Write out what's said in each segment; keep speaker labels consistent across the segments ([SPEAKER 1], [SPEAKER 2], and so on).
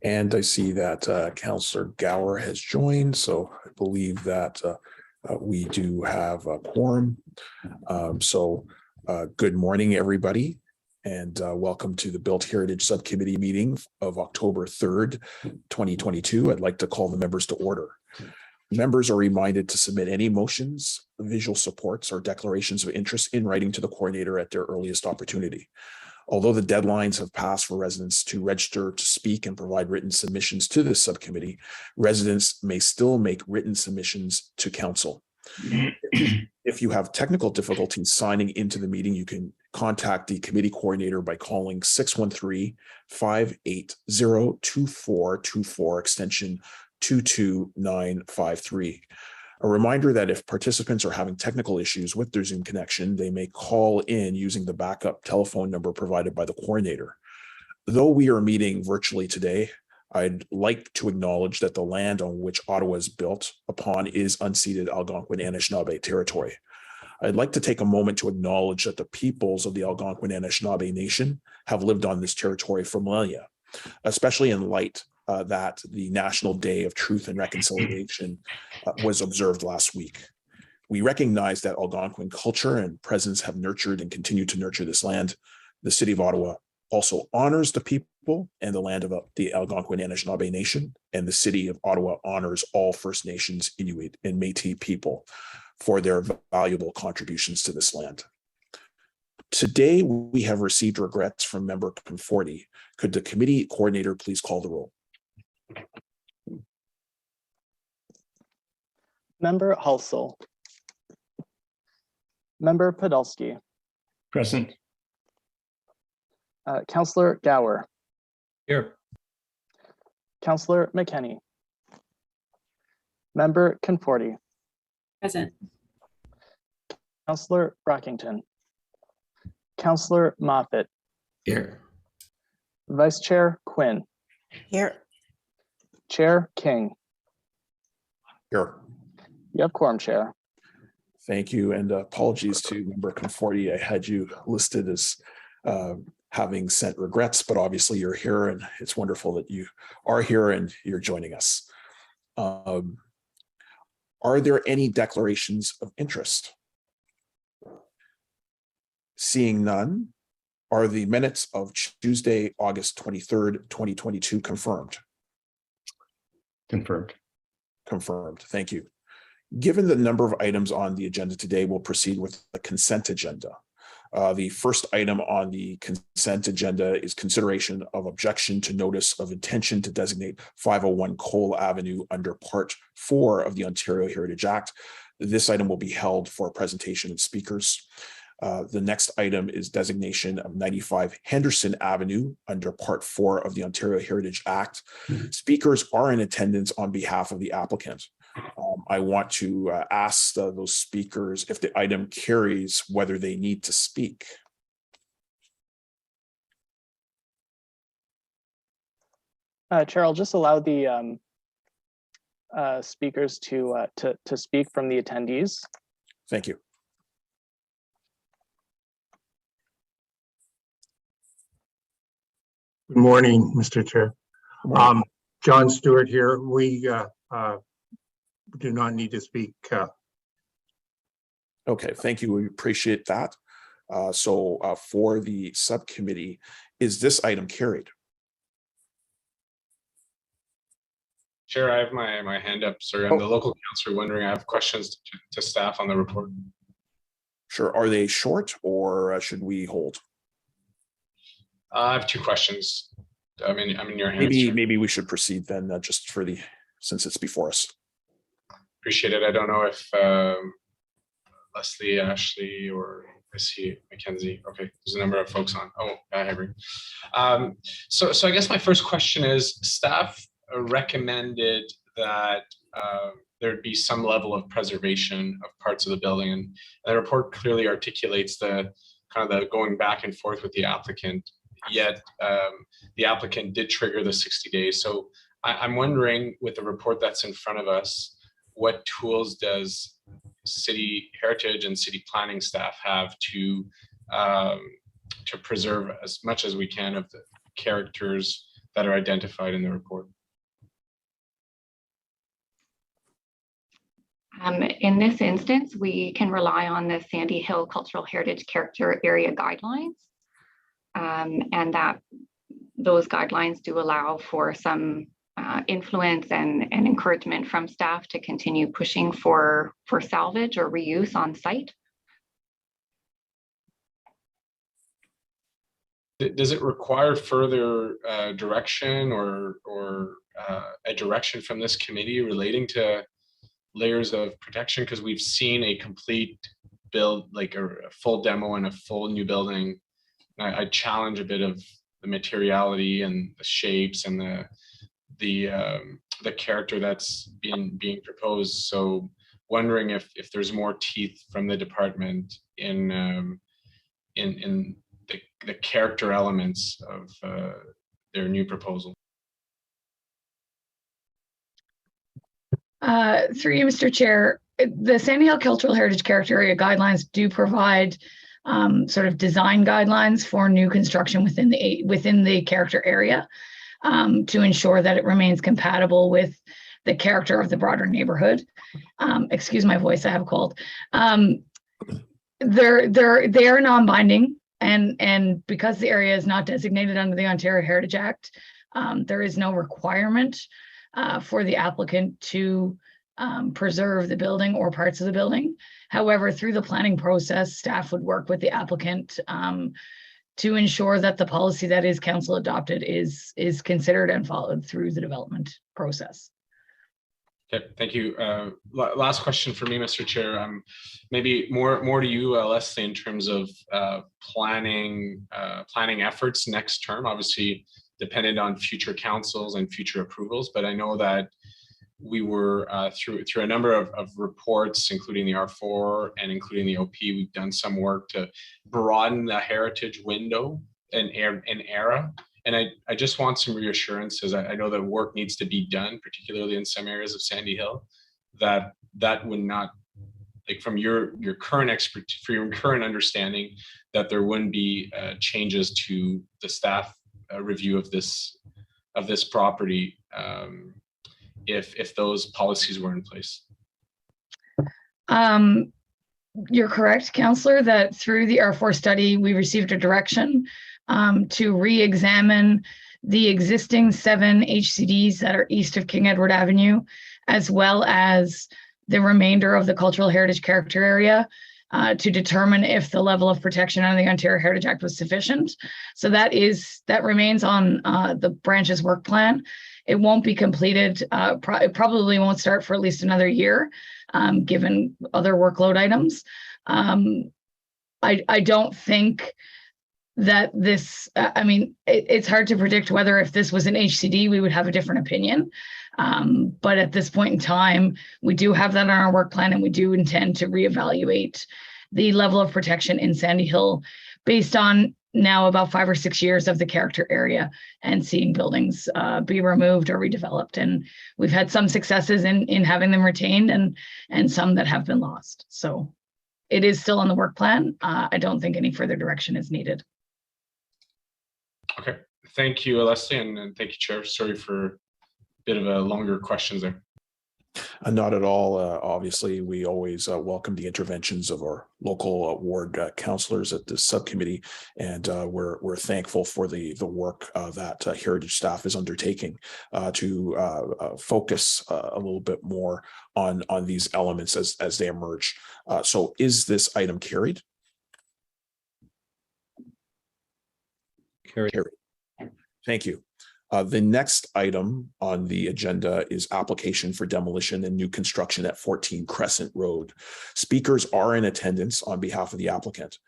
[SPEAKER 1] And I see that Councillor Gower has joined, so I believe that we do have a quorum. Good morning, everybody, and welcome to the Built Heritage Subcommittee meeting of October 3rd, 2022. I'd like to call the members to order. Members are reminded to submit any motions, visual supports, or declarations of interest in writing to the coordinator at their earliest opportunity. Although the deadlines have passed for residents to register to speak and provide written submissions to this subcommittee, residents may still make written submissions to council. If you have technical difficulties signing into the meeting, you can contact the committee coordinator by calling 613-580-2424 extension 22953. A reminder that if participants are having technical issues with their Zoom connection, they may call in using the backup telephone number provided by the coordinator. Though we are meeting virtually today, I'd like to acknowledge that the land on which Ottawa is built upon is unceded Algonquin Anishinaabe territory. I'd like to take a moment to acknowledge that the peoples of the Algonquin Anishinaabe Nation have lived on this territory for millennia, especially in light that the National Day of Truth and Reconciliation was observed last week. We recognize that Algonquin culture and presence have nurtured and continue to nurture this land. The City of Ottawa also honors the people and the land of the Algonquin Anishinaabe Nation, and the City of Ottawa honors all First Nations, Inuit, and Métis people for their valuable contributions to this land. Today, we have received regrets from Member Conforti. Could the committee coordinator please call the roll?
[SPEAKER 2] Member Halsall. Member Podolsky.
[SPEAKER 3] Present.
[SPEAKER 2] Councillor Gower.
[SPEAKER 3] Here.
[SPEAKER 2] Councillor McKenney. Member Conforti.
[SPEAKER 4] Present.
[SPEAKER 2] Councillor Brockington. Councillor Moffat.
[SPEAKER 3] Here.
[SPEAKER 2] Vice Chair Quinn.
[SPEAKER 4] Here.
[SPEAKER 2] Chair King.
[SPEAKER 1] Here.
[SPEAKER 2] You have quorum, Chair.
[SPEAKER 1] Thank you, and apologies to Member Conforti. I had you listed as having sent regrets, but obviously you're here, and it's wonderful that you are here and you're joining us. Are there any declarations of interest? Seeing none, are the minutes of Tuesday, August 23rd, 2022 confirmed?
[SPEAKER 3] Confirmed.
[SPEAKER 1] Confirmed. Thank you. Given the number of items on the agenda today, we'll proceed with the consent agenda. The first item on the consent agenda is consideration of objection to notice of intention to designate 501 Cole Avenue under Part 4 of the Ontario Heritage Act. This item will be held for presentation and speakers. The next item is designation of 95 Henderson Avenue under Part 4 of the Ontario Heritage Act. Speakers are in attendance on behalf of the applicant. I want to ask those speakers if the item carries whether they need to speak.
[SPEAKER 2] Chair, I'll just allow the speakers to speak from the attendees.
[SPEAKER 1] Thank you.
[SPEAKER 5] Good morning, Mr. Chair. John Stewart here. We do not need to speak.
[SPEAKER 1] Okay, thank you. We appreciate that. For the subcommittee, is this item carried?
[SPEAKER 6] Chair, I have my hand up, sir. I'm the local councillor wondering, I have questions to staff on the report.
[SPEAKER 1] Sure. Are they short or should we hold?
[SPEAKER 6] I have two questions. I'm in your hands.
[SPEAKER 1] Maybe we should proceed then, just for since it's before us.
[SPEAKER 6] Appreciate it. I don't know if Leslie, Ashley, or I see Mackenzie. Okay, there's a number of folks on. Oh, Henry. So I guess my first question is, staff recommended that there'd be some level of preservation of parts of the building, and the report clearly articulates the kind of the going back and forth with the applicant. Yet the applicant did trigger the 60 days. So I'm wondering, with the report that's in front of us, what tools does city heritage and city planning staff have to preserve as much as we can of the characters that are identified in the report?
[SPEAKER 7] In this instance, we can rely on the Sandy Hill Cultural Heritage Character Area Guidelines, and that those guidelines do allow for some influence and encouragement from staff to continue pushing for salvage or reuse on site.
[SPEAKER 6] Does it require further direction or a direction from this committee relating to layers of protection? Because we've seen a complete build, like a full demo and a full new building. I challenge a bit of the materiality and the shapes and the character that's being proposed. So wondering if there's more teeth from the department in the character elements of their new proposal.
[SPEAKER 8] Through you, Mr. Chair, the Sandy Hill Cultural Heritage Character Area Guidelines do provide sort of design guidelines for new construction within the character area to ensure that it remains compatible with the character of the broader neighborhood. Excuse my voice, I have a cold. They are non-binding, and because the area is not designated under the Ontario Heritage Act, there is no requirement for the applicant to preserve the building or parts of the building. However, through the planning process, staff would work with the applicant to ensure that the policy that is council adopted is considered and followed through the development process.
[SPEAKER 6] Okay, thank you. Last question for me, Mr. Chair. Maybe more to you, Leslie, in terms of planning efforts next term. Obviously, dependent on future councils and future approvals, but I know that we were through a number of reports, including the R4 and including the OP. We've done some work to broaden the heritage window and era. And I just want some reassurances. I know that work needs to be done, particularly in some areas of Sandy Hill, that would not, like from your current expertise, for your current understanding, that there wouldn't be changes to the staff review of this property if those policies were in place.
[SPEAKER 8] You're correct, Councillor, that through the R4 study, we received a direction to re-examine the existing 7 HCDs that are east of King Edward Avenue, as well as the remainder of the cultural heritage character area, to determine if the level of protection under the Ontario Heritage Act was sufficient. So that remains on the branch's work plan. It won't be completed. It probably won't start for at least another year, given other workload items. I don't think that this, it's hard to predict whether if this was an HCD, we would have a different opinion. But at this point in time, we do have that on our work plan, and we do intend to reevaluate the level of protection in Sandy Hill based on now about 5 or 6 years of the character area and seeing buildings be removed or redeveloped. And we've had some successes in having them retained and some that have been lost. So it is still on the work plan. I don't think any further direction is needed.
[SPEAKER 6] Okay, thank you, Leslie, and thank you, Chair. Sorry for a bit of a longer questions there.
[SPEAKER 1] Not at all. Obviously, we always welcome the interventions of our local ward councillors at the subcommittee, and we're thankful for the work that Heritage staff is undertaking to focus a little bit more on these elements as they emerge. So, is this item carried?
[SPEAKER 3] Carried.
[SPEAKER 1] Thank you. The next item on the agenda is application for demolition and new construction at 14 Crescent Road. Speakers are in attendance on behalf of the applicant.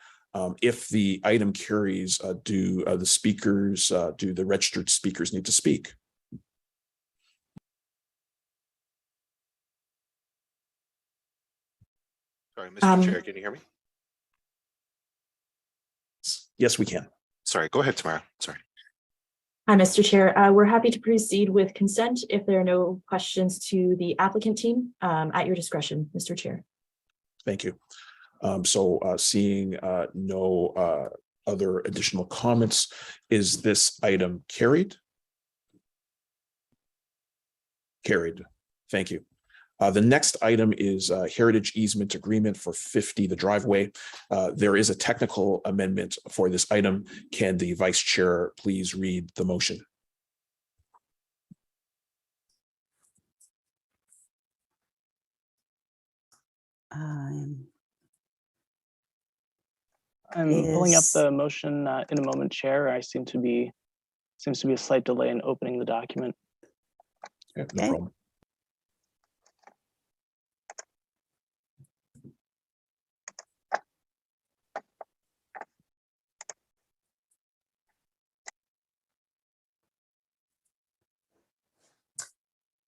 [SPEAKER 1] If the item carries, do the registered speakers need to speak?
[SPEAKER 9] Sorry, Mr. Chair, can you hear me?
[SPEAKER 1] Yes, we can.
[SPEAKER 9] Sorry, go ahead, Tamara. Sorry.
[SPEAKER 4] Hi, Mr. Chair. We're happy to proceed with consent if there are no questions to the applicant team, at your discretion, Mr. Chair.
[SPEAKER 1] Thank you. Seeing no other additional comments, is this item carried? Carried. Thank you. The next item is heritage easement agreement for 50 the driveway. There is a technical amendment for this item. Can the vice chair please read the motion?
[SPEAKER 2] I'm pulling up the motion in a moment, Chair. Seems to be a slight delay in opening the document.
[SPEAKER 1] Yeah, no problem.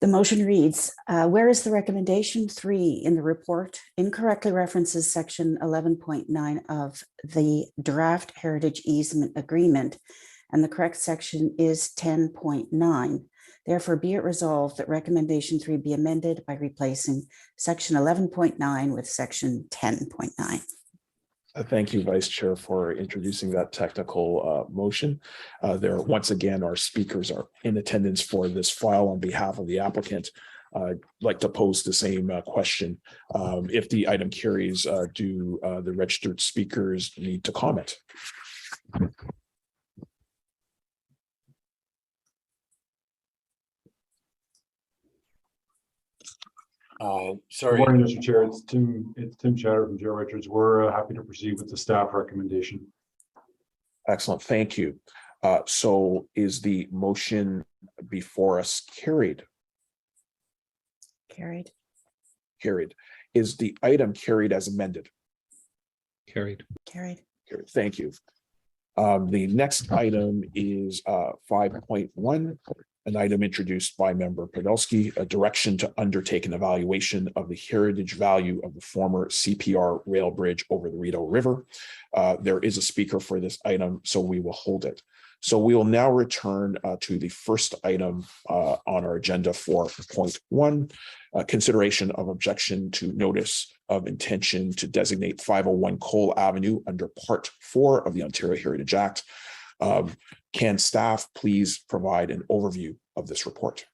[SPEAKER 10] The motion reads, whereas the recommendation 3 in the report incorrectly references section 11.9 of the draft heritage easement agreement, and the correct section is 10.9. Therefore, be it resolved that recommendation 3 be amended by replacing section 11.9 with section 10.9.
[SPEAKER 1] Thank you, Vice Chair, for introducing that technical motion. There, once again, our speakers are in attendance for this file on behalf of the applicant. I'd like to pose the same question. If the item carries, do the registered speakers need to comment?
[SPEAKER 11] Sorry. Good morning, Mr. Chair. It's Tim Chatter from Joe Richards. We're happy to proceed with the staff recommendation.
[SPEAKER 1] Excellent. Thank you. So is the motion before us carried?
[SPEAKER 10] Carried.
[SPEAKER 1] Carried. Is the item carried as amended?
[SPEAKER 3] Carried.
[SPEAKER 10] Carried.
[SPEAKER 1] Carried. Thank you. The next item is 5.1. An item introduced by Member Podolsky, a direction to undertake an evaluation of the heritage value of the former CPR rail bridge over the Rideau River. There is a speaker for this item, so we will hold it. So we will now return to the first item on our agenda for 0.1, consideration of objection to notice of intention to designate 501 Cole Avenue under Part 4 of the Ontario Heritage Act. Can staff please provide an overview of this report?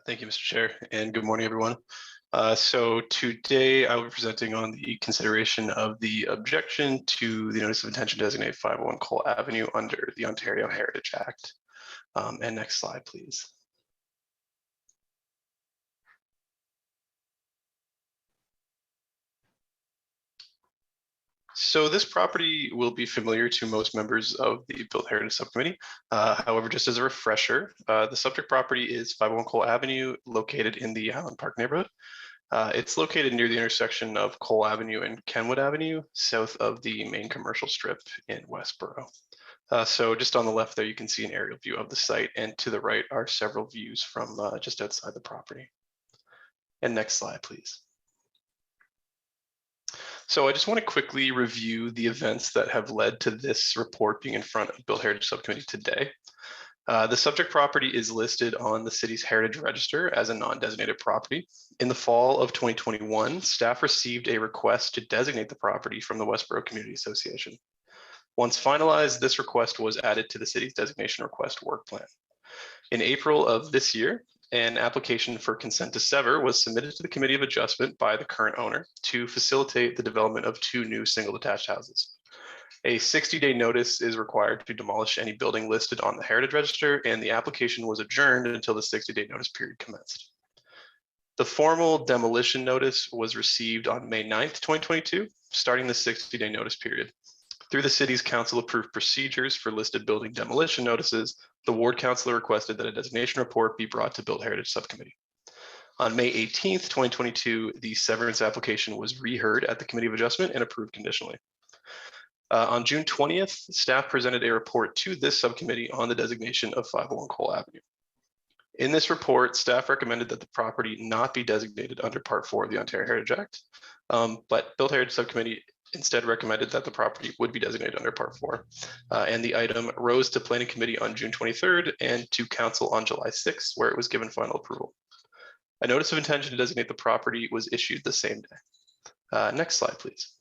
[SPEAKER 12] Thank you, Mr. Chair, and good morning, everyone. So today I will be presenting on the consideration of the objection to the notice of intention to designate 501 Cole Avenue under the Ontario Heritage Act. And next slide, please. So this property will be familiar to most members of the Built Heritage Subcommittee. However, just as a refresher, the subject property is 501 Cole Avenue, located in the Highland Park neighborhood. It's located near the intersection of Cole Avenue and Kenwood Avenue, south of the main commercial strip in Westboro. So just on the left there, you can see an aerial view of the site, and to the right are several views from just outside the property. And next slide, please. So I just want to quickly review the events that have led to this report being in front of Built Heritage Subcommittee today. The subject property is listed on the city's Heritage Register as a non-designated property. In the fall of 2021, staff received a request to designate the property from the Westboro Community Association. Once finalized, this request was added to the city's designation request work plan. In April of this year, an application for consent to sever was submitted to the Committee of Adjustment by the current owner to facilitate the development of 2 new single detached houses. A 60-day notice is required to demolish any building listed on the Heritage Register, and the application was adjourned until the 60-day notice period commenced. The formal demolition notice was received on May 9th, 2022, starting the 60-day notice period. Through the city's council-approved procedures for listed building demolition notices, the ward councilor requested that a designation report be brought to Built Heritage Subcommittee. On May 18th, 2022, the severance application was reheard at the Committee of Adjustment and approved conditionally. On June 20th, staff presented a report to this subcommittee on the designation of 501 Cole Avenue. In this report, staff recommended that the property not be designated under Part 4 of the Ontario Heritage Act, but Built Heritage Subcommittee instead recommended that the property would be designated under Part 4. And the item rose to Planning Committee on June 23rd and to Council on July 6th, where it was given final approval. A notice of intention to designate the property was issued the same day. Next slide, please.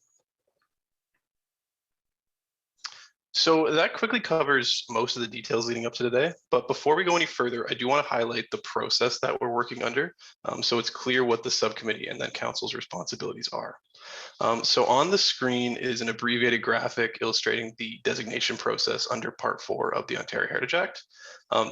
[SPEAKER 12] So that quickly covers most of the details leading up to today. But before we go any further, I do want to highlight the process that we're working under, so it's clear what the subcommittee and then council's responsibilities are. So on the screen is an abbreviated graphic illustrating the designation process under Part 4 of the Ontario Heritage Act.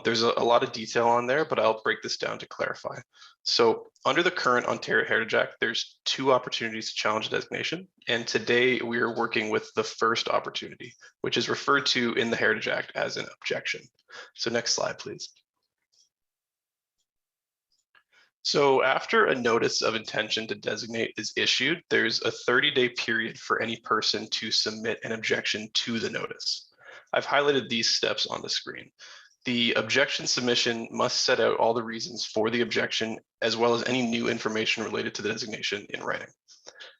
[SPEAKER 12] There's a lot of detail on there, but I'll break this down to clarify. So under the current Ontario Heritage Act, there's 2 opportunities to challenge a designation. And today we are working with the first opportunity, which is referred to in the Heritage Act as an objection. So next slide, please. So after a notice of intention to designate is issued, there's a 30-day period for any person to submit an objection to the notice. I've highlighted these steps on the screen. The objection submission must set out all the reasons for the objection, as well as any new information related to the designation in writing.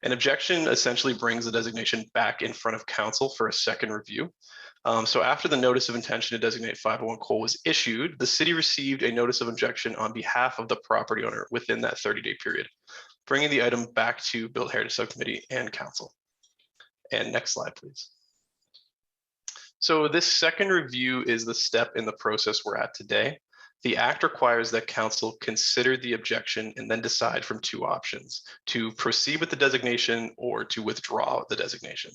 [SPEAKER 12] An objection essentially brings the designation back in front of council for a second review. So after the notice of intention to designate 501 Cole was issued, the city received a notice of objection on behalf of the property owner within that 30-day period, bringing the item back to Built Heritage Subcommittee and council. And next slide, please. So this second review is the step in the process we're at today. The act requires that council consider the objection and then decide from 2 options: to proceed with the designation or to withdraw the designation.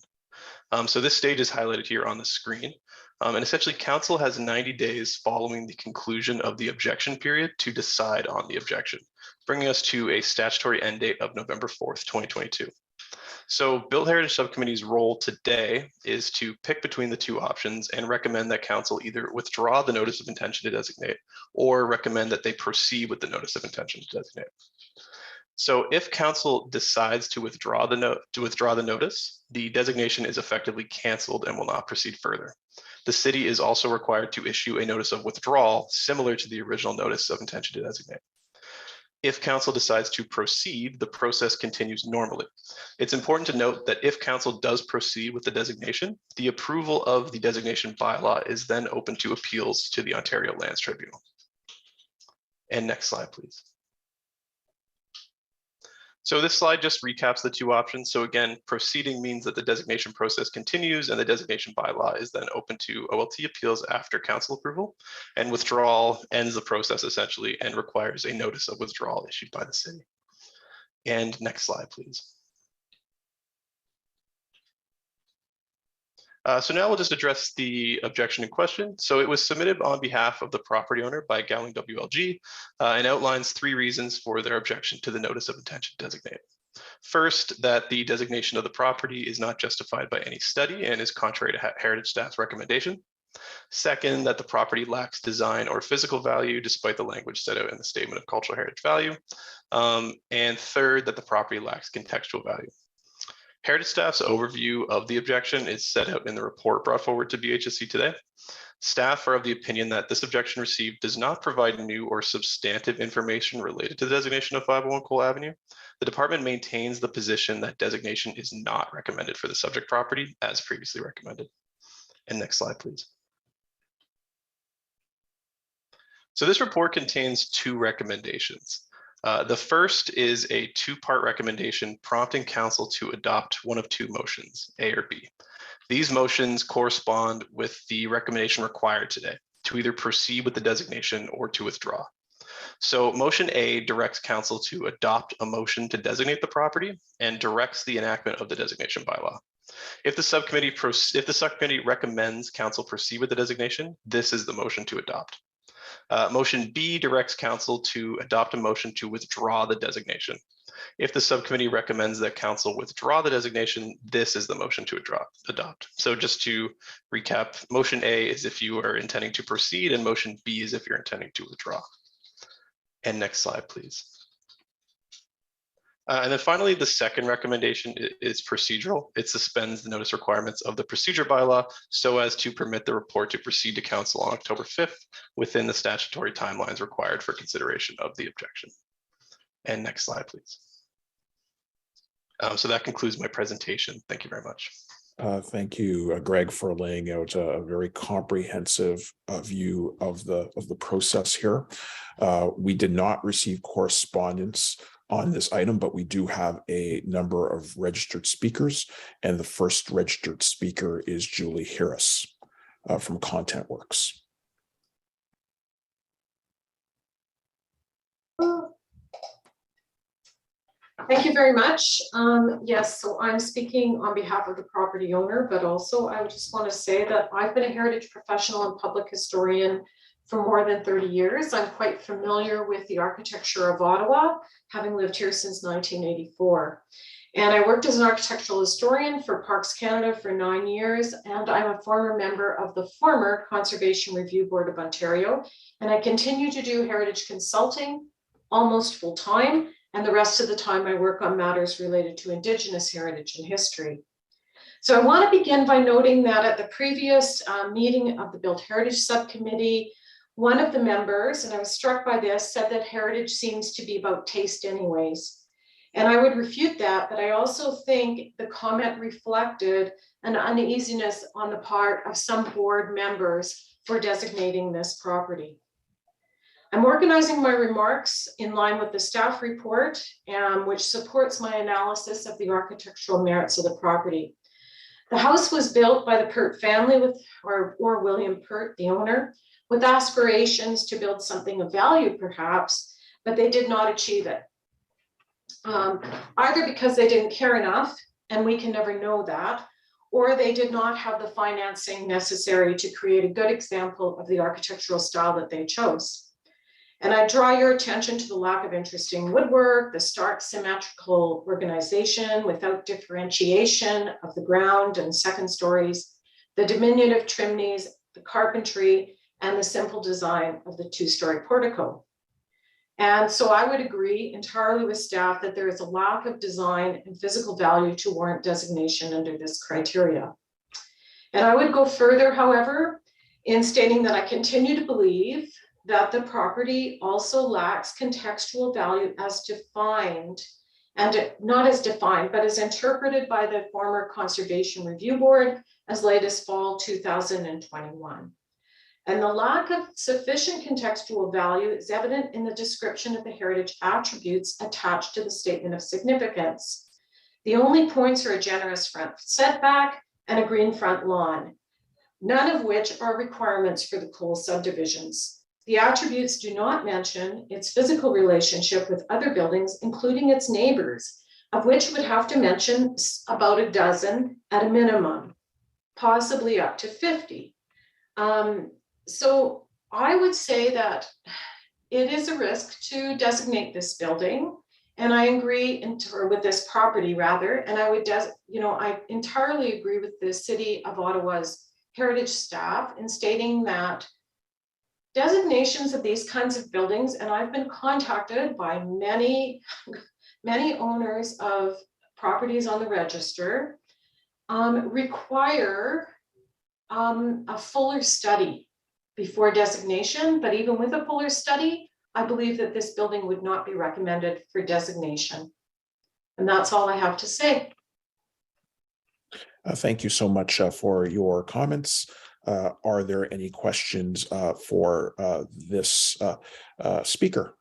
[SPEAKER 12] So this stage is highlighted here on the screen. And essentially council has 90 days following the conclusion of the objection period to decide on the objection, bringing us to a statutory end date of November 4th, 2022. So Built Heritage Subcommittee's role today is to pick between the 2 options and recommend that council either withdraw the notice of intention to designate or recommend that they proceed with the notice of intention to designate. So if council decides to withdraw the notice, the designation is effectively canceled and will not proceed further. The city is also required to issue a notice of withdrawal similar to the original notice of intention to designate. If council decides to proceed, the process continues normally. It's important to note that if council does proceed with the designation, the approval of the designation bylaw is then open to appeals to the Ontario Lands Tribunal. And next slide, please. So this slide just recaps the 2 options. So again, proceeding means that the designation process continues and the designation bylaw is then open to OLT appeals after council approval, and withdrawal ends the process essentially and requires a notice of withdrawal issued by the city. And next slide, please. So now we'll just address the objection in question. So it was submitted on behalf of the property owner by Gowling WLG and outlines 3 reasons for their objection to the notice of intention to designate. First, that the designation of the property is not justified by any study and is contrary to heritage staff's recommendation. Second, that the property lacks design or physical value despite the language set out in the Statement of Cultural Heritage Value. And third, that the property lacks contextual value. Heritage staff's overview of the objection is set out in the report brought forward to BHSC today. Staff are of the opinion that this objection received does not provide new or substantive information related to the designation of 501 Cole Avenue. The department maintains the position that designation is not recommended for the subject property as previously recommended. And next slide, please. So this report contains 2 recommendations. The first is a 2-part recommendation prompting council to adopt one of 2 motions, A or B. These motions correspond with the recommendation required today to either proceed with the designation or to withdraw. So motion A directs council to adopt a motion to designate the property and directs the enactment of the designation bylaw. If the subcommittee recommends council proceed with the designation, this is the motion to adopt. Motion B directs council to adopt a motion to withdraw the designation. If the subcommittee recommends that council withdraw the designation, this is the motion to adopt. So just to recap, motion A is if you are intending to proceed and motion B is if you're intending to withdraw. And next slide, please. And then finally, the second recommendation is procedural. It suspends the notice requirements of the procedure bylaw so as to permit the report to proceed to council on October 5th within the statutory timelines required for consideration of the objection. And next slide, please. So that concludes my presentation. Thank you very much.
[SPEAKER 1] Thank you, Greg, for laying out a very comprehensive view of the process here. We did not receive correspondence on this item, but we do have a number of registered speakers, and the first registered speaker is Julie Harris from ContentWorks.
[SPEAKER 13] Thank you very much. Yes, so I'm speaking on behalf of the property owner, but also I just want to say that I've been a heritage professional and public historian for more than 30 years. I'm quite familiar with the architecture of Ottawa, having lived here since 1984. And I worked as an architectural historian for Parks Canada for 9 years, and I'm a former member of the former Conservation Review Board of Ontario. And I continue to do heritage consulting almost full time. And the rest of the time I work on matters related to Indigenous heritage and history. So I want to begin by noting that at the previous meeting of the Built Heritage Subcommittee, one of the members, and I was struck by this, said that heritage seems to be about taste anyways. And I would refute that, but I also think the comment reflected an uneasiness on the part of some board members for designating this property. I'm organizing my remarks in line with the staff report, which supports my analysis of the architectural merits of the property. The house was built by the Pert family or William Pert, the owner, with aspirations to build something of value perhaps, but they did not achieve it. Either because they didn't care enough, and we can never know that, or they did not have the financing necessary to create a good example of the architectural style that they chose. And I draw your attention to the lack of interesting woodwork, the stark symmetrical organization without differentiation of the ground and second stories, the diminutive chimneys, the carpentry, and the simple design of the two-story portico. And so I would agree entirely with staff that there is a lack of design and physical value to warrant designation under this criteria. And I would go further, however, in stating that I continue to believe that the property also lacks contextual value as defined, and not as defined, but as interpreted by the former Conservation Review Board as late as fall 2021. And the lack of sufficient contextual value is evident in the description of the heritage attributes attached to the statement of significance. The only points are a generous front setback and a green front lawn, none of which are requirements for the Cole subdivisions. The attributes do not mention its physical relationship with other buildings, including its neighbors, of which would have to mention about a dozen at a minimum, possibly up to 50. So I would say that it is a risk to designate this building, and I agree, or with this property rather, and I would, I entirely agree with the City of Ottawa's heritage staff in stating that designations of these kinds of buildings, and I've been contacted by many owners of properties on the register, require a fuller study before designation. But even with a fuller study, I believe that this building would not be recommended for designation. And that's all I have to say.
[SPEAKER 1] Thank you so much for your comments. Are there any questions for this speaker?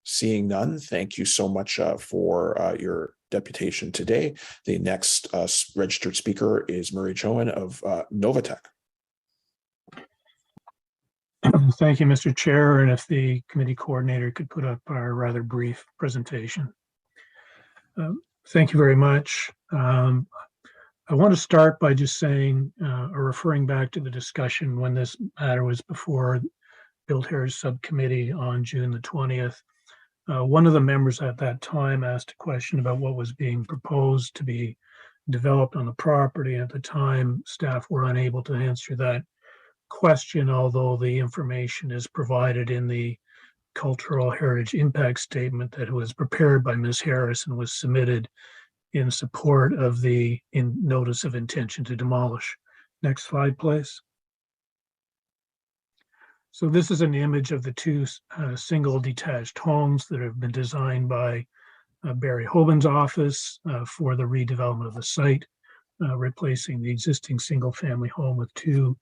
[SPEAKER 1] Seeing none, thank you so much for your deputation today. The next registered speaker is Murray Chowan of Novatech.
[SPEAKER 14] Thank you, Mr. Chair, and if the committee coordinator could put up our rather brief presentation. Thank you very much. I want to start by just saying, or referring back to the discussion when this matter was before Built Heritage Subcommittee on June the 20th. One of the members at that time asked a question about what was being proposed to be developed on the property. At the time, staff were unable to answer that question, although the information is provided in the Cultural Heritage Impact Statement that was prepared by Ms. Harris and was submitted in support of the notice of intention to demolish. Next slide, please. So this is an image of the two single detached homes that have been designed by Barry Hoban's office for the redevelopment of the site, replacing the existing single-family home with two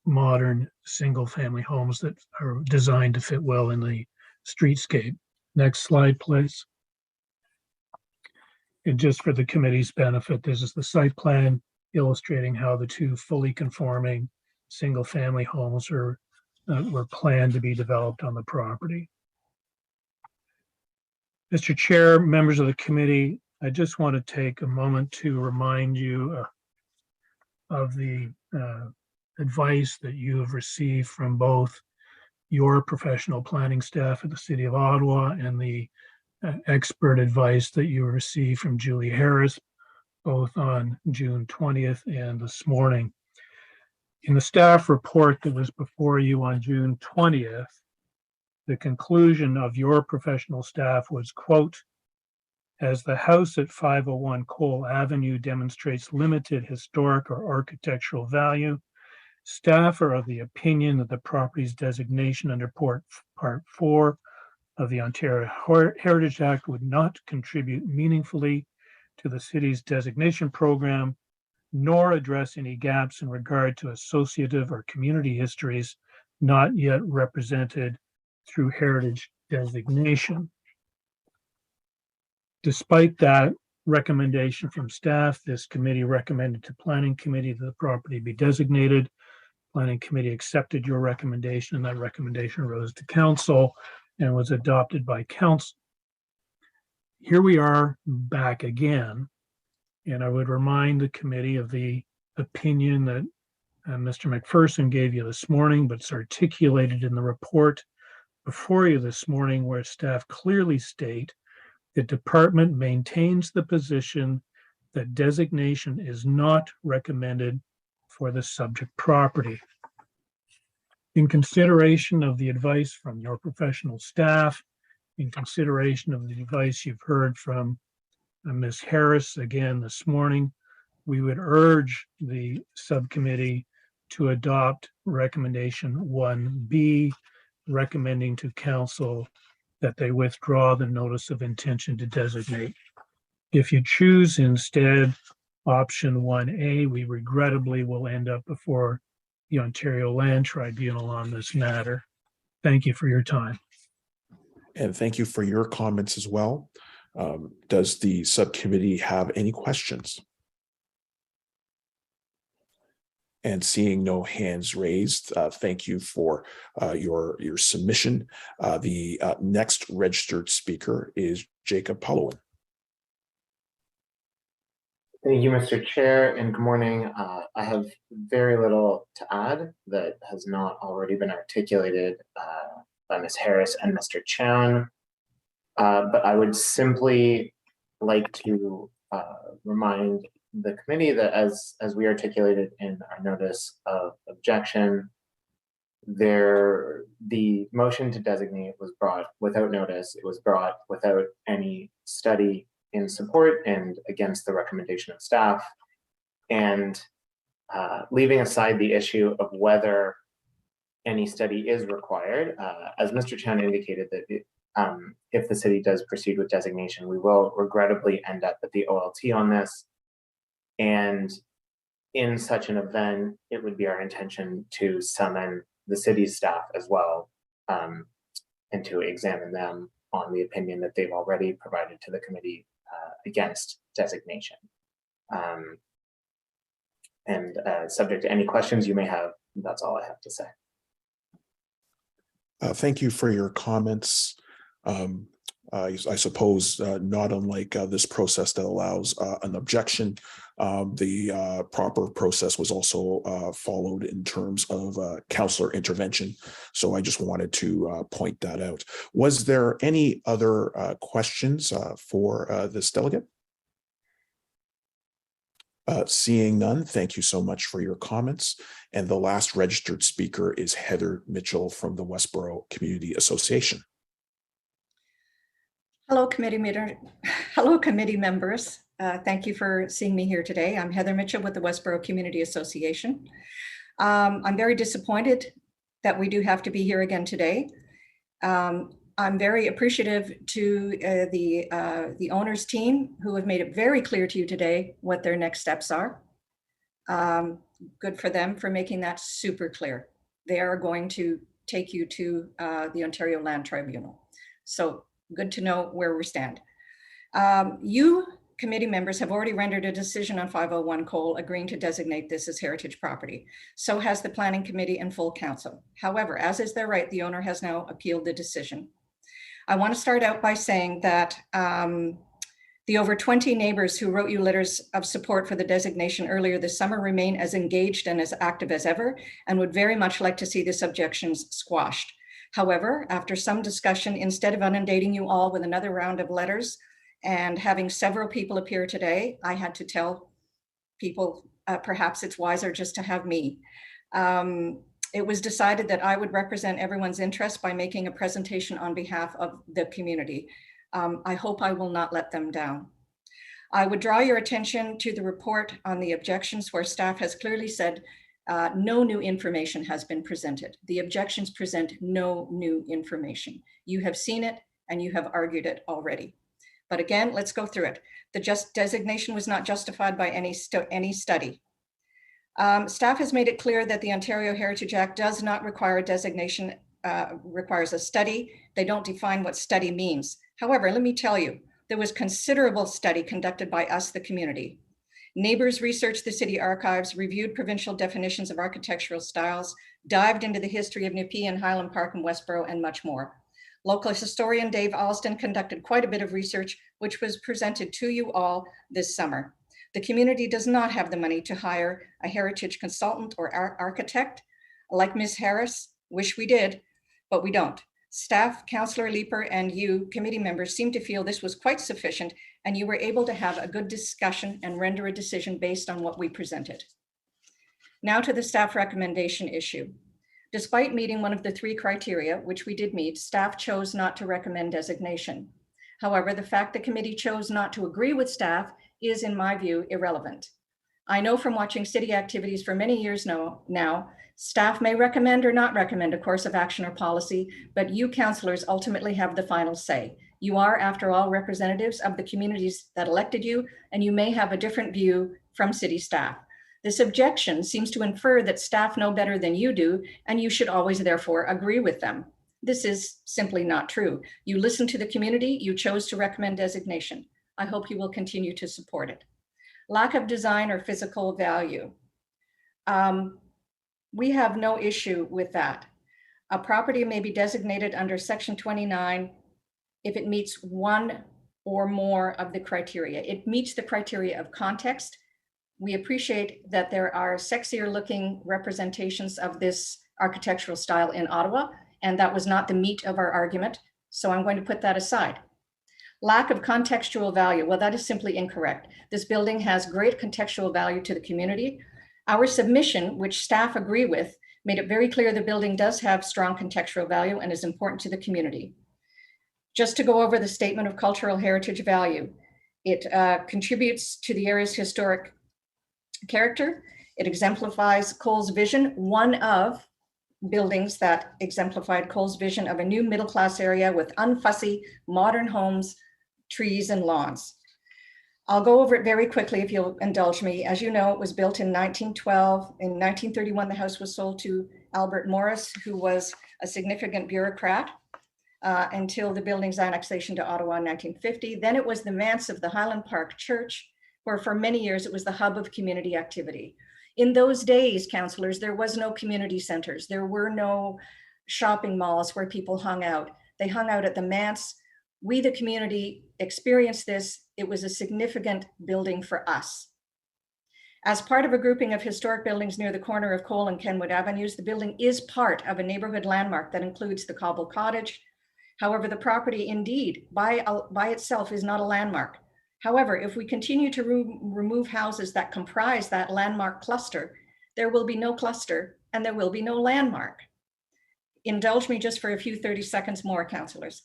[SPEAKER 14] modern single-family homes that are designed to fit well in the streetscape. Next slide, please. And just for the committee's benefit, this is the site plan illustrating how the two fully conforming single-family homes were planned to be developed on the property. Mr. Chair, members of the committee, I just want to take a moment to remind you of the advice that you have received from both your professional planning staff at the City of Ottawa and the expert advice that you received from Julie Harris, both on June 20th and this morning. In the staff report that was before you on June 20th, the conclusion of your professional staff was, quote, as the house at 501 Cole Avenue demonstrates limited historic or architectural value, staff are of the opinion that the property's designation under Part 4 of the Ontario Heritage Act would not contribute meaningfully to the city's designation program, nor address any gaps in regard to associative or community histories not yet represented through heritage designation. Despite that recommendation from staff, this committee recommended to Planning Committee that the property be designated. Planning Committee accepted your recommendation, and that recommendation rose to Council and was adopted by Council. Here we are back again, and I would remind the committee of the opinion that Mr. McPherson gave you this morning, but it's articulated in the report before you this morning, where staff clearly state the department maintains the position that designation is not recommended for the subject property. In consideration of the advice from your professional staff, in consideration of the advice you've heard from Ms. Harris again this morning, we would urge the subcommittee to adopt recommendation 1B, recommending to Council that they withdraw the notice of intention to designate. If you choose instead option 1A, we regrettably will end up before the Ontario Land Tribunal on this matter. Thank you for your time.
[SPEAKER 1] And thank you for your comments as well. Does the subcommittee have any questions? And seeing no hands raised, thank you for your submission. The next registered speaker is Jacob Palowan.
[SPEAKER 15] Thank you, Mr. Chair, and good morning. I have very little to add that has not already been articulated by Ms. Harris and Mr. Chown, but I would simply like to remind the committee that as we articulated in our notice of objection, the motion to designate was brought without notice. It was brought without any study in support and against the recommendation of staff. And leaving aside the issue of whether any study is required, as Mr. Chown indicated, that if the city does proceed with designation, we will regrettably end up at the OLT on this. And in such an event, it would be our intention to summon the city's staff as well, and to examine them on the opinion that they've already provided to the committee against designation. And subject to any questions you may have, that's all I have to say.
[SPEAKER 1] Thank you for your comments. I suppose not unlike this process that allows an objection, the proper process was also followed in terms of councillor intervention. So I just wanted to point that out. Was there any other questions for this delegate? Seeing none, thank you so much for your comments. And the last registered speaker is Heather Mitchell from the Westboro Community Association.
[SPEAKER 16] Hello, committee members. Thank you for seeing me here today. I'm Heather Mitchell with the Westboro Community Association. I'm very disappointed that we do have to be here again today. I'm very appreciative to the owner's team who have made it very clear to you today what their next steps are. Good for them for making that super clear. They are going to take you to the Ontario Land Tribunal. So good to know where we stand. You committee members have already rendered a decision on 501 Cole, agreeing to designate this as heritage property. So has the Planning Committee and full council. However, as is their right, the owner has now appealed the decision. I want to start out by saying that the over 20 neighbors who wrote you letters of support for the designation earlier this summer remain as engaged and as active as ever, and would very much like to see this objections squashed. However, after some discussion, instead of inundating you all with another round of letters and having several people appear today, I had to tell people perhaps it's wiser just to have me. It was decided that I would represent everyone's interest by making a presentation on behalf of the community. I hope I will not let them down. I would draw your attention to the report on the objections where staff has clearly said no new information has been presented. The objections present no new information. You have seen it and you have argued it already. But again, let's go through it. The designation was not justified by any study. Staff has made it clear that the Ontario Heritage Act does not require a designation, requires a study. They don't define what study means. However, let me tell you, there was considerable study conducted by us, the community. Neighbors researched the city archives, reviewed provincial definitions of architectural styles, dived into the history of Nepean, Highland Park, and Westboro, and much more. Local historian Dave Alston conducted quite a bit of research, which was presented to you all this summer. The community does not have the money to hire a heritage consultant or architect. Like Ms. Harris, wish we did, but we don't. Staff, Councillor Leeper, and you, committee members, seem to feel this was quite sufficient, and you were able to have a good discussion and render a decision based on what we presented. Now to the staff recommendation issue. Despite meeting one of the 3 criteria, which we did meet, staff chose not to recommend designation. However, the fact the committee chose not to agree with staff is, in my view, irrelevant. I know from watching city activities for many years now, staff may recommend or not recommend a course of action or policy, but you councillors ultimately have the final say. You are, after all, representatives of the communities that elected you, and you may have a different view from city staff. This objection seems to infer that staff know better than you do, and you should always therefore agree with them. This is simply not true. You listened to the community, you chose to recommend designation. I hope you will continue to support it. Lack of design or physical value. We have no issue with that. A property may be designated under Section 29 if it meets one or more of the criteria. It meets the criteria of context. We appreciate that there are sexier looking representations of this architectural style in Ottawa, and that was not the meat of our argument. So I'm going to put that aside. Lack of contextual value. Well, that is simply incorrect. This building has great contextual value to the community. Our submission, which staff agree with, made it very clear the building does have strong contextual value and is important to the community. Just to go over the statement of cultural heritage value, it contributes to the area's historic character. It exemplifies Cole's vision, one of buildings that exemplified Cole's vision of a new middle-class area with unfussy modern homes, trees, and lawns. I'll go over it very quickly if you'll indulge me. As you know, it was built in 1912. In 1931, the house was sold to Albert Morris, who was a significant bureaucrat until the building's annexation to Ottawa in 1950. Then it was the manse of the Highland Park Church, where for many years it was the hub of community activity. In those days, councillors, there was no community centers. There were no shopping malls where people hung out. They hung out at the manse. We, the community, experienced this. It was a significant building for us. As part of a grouping of historic buildings near the corner of Cole and Kenwood Avenues, the building is part of a neighborhood landmark that includes the Cobble Cottage. However, the property indeed by itself is not a landmark. However, if we continue to remove houses that comprise that landmark cluster, there will be no cluster and there will be no landmark. Indulge me just for a few 30 seconds more, councillors.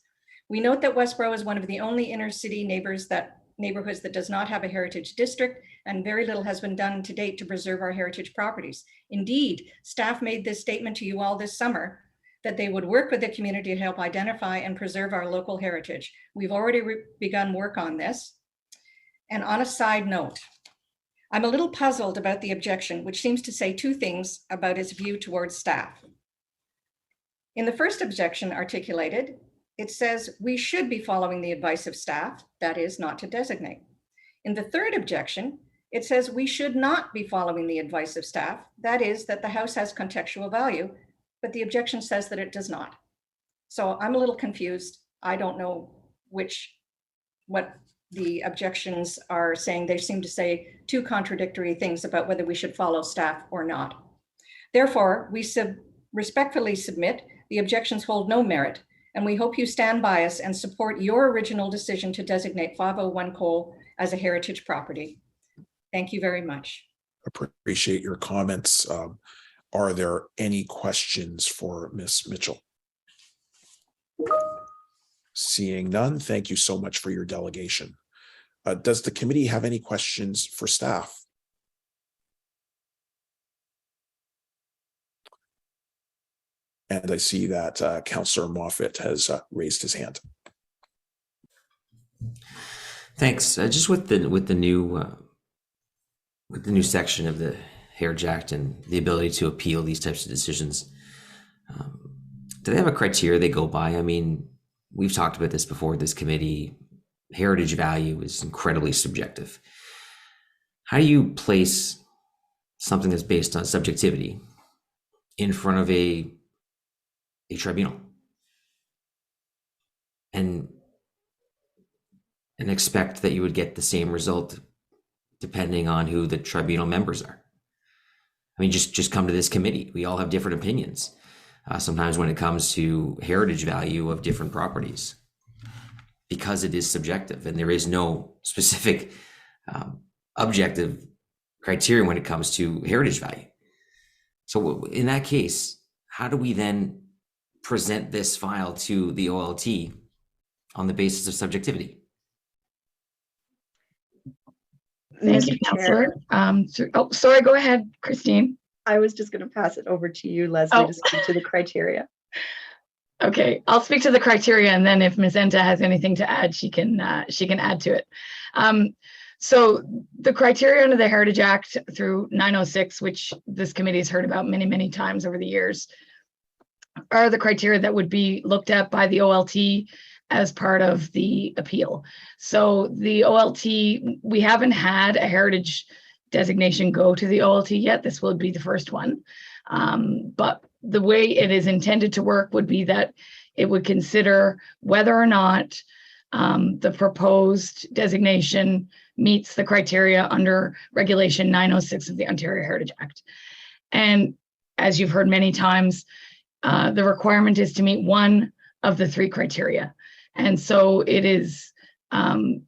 [SPEAKER 16] We note that Westboro is one of the only inner city neighborhoods that does not have a heritage district, and very little has been done to date to preserve our heritage properties. Indeed, staff made this statement to you all this summer that they would work with the community to help identify and preserve our local heritage. We've already begun work on this. And on a side note, I'm a little puzzled about the objection, which seems to say two things about its view towards staff. In the first objection articulated, it says we should be following the advice of staff, that is, not to designate. In the third objection, it says we should not be following the advice of staff, that is, that the house has contextual value, but the objection says that it does not. So I'm a little confused. I don't know what the objections are saying. They seem to say two contradictory things about whether we should follow staff or not. Therefore, we respectfully submit the objections hold no merit, and we hope you stand by us and support your original decision to designate 501 Cole as a heritage property. Thank you very much.
[SPEAKER 1] Appreciate your comments. Are there any questions for Ms. Mitchell? Seeing none, thank you so much for your delegation. Does the committee have any questions for staff? And I see that Councillor Moffat has raised his hand.
[SPEAKER 17] Thanks. Just with the new section of the Heritage Act and the ability to appeal these types of decisions, do they have a criteria they go by? I mean, we've talked about this before. This committee, heritage value is incredibly subjective. How do you place something that's based on subjectivity in front of a tribunal and expect that you would get the same result depending on who the tribunal members are? I mean, just come to this committee. We all have different opinions. Sometimes when it comes to heritage value of different properties, because it is subjective and there is no specific objective criteria when it comes to heritage value. So in that case, how do we then present this file to the OLT on the basis of subjectivity?
[SPEAKER 8] Thank you, Councillor. Oh, sorry, go ahead, Christine.
[SPEAKER 18] I was just going to pass it over to you, Leslie, to speak to the criteria.
[SPEAKER 8] Okay, I'll speak to the criteria, and then if Ms. Enta has anything to add, she can add to it. So the criteria under the Heritage Act through 906, which this committee has heard about many, many times over the years, are the criteria that would be looked at by the OLT as part of the appeal. So the OLT, we haven't had a heritage designation go to the OLT yet. This will be the first one. But the way it is intended to work would be that it would consider whether or not the proposed designation meets the criteria under Regulation 906 of the Ontario Heritage Act. And as you've heard many times, the requirement is to meet one of the three criteria. And so it is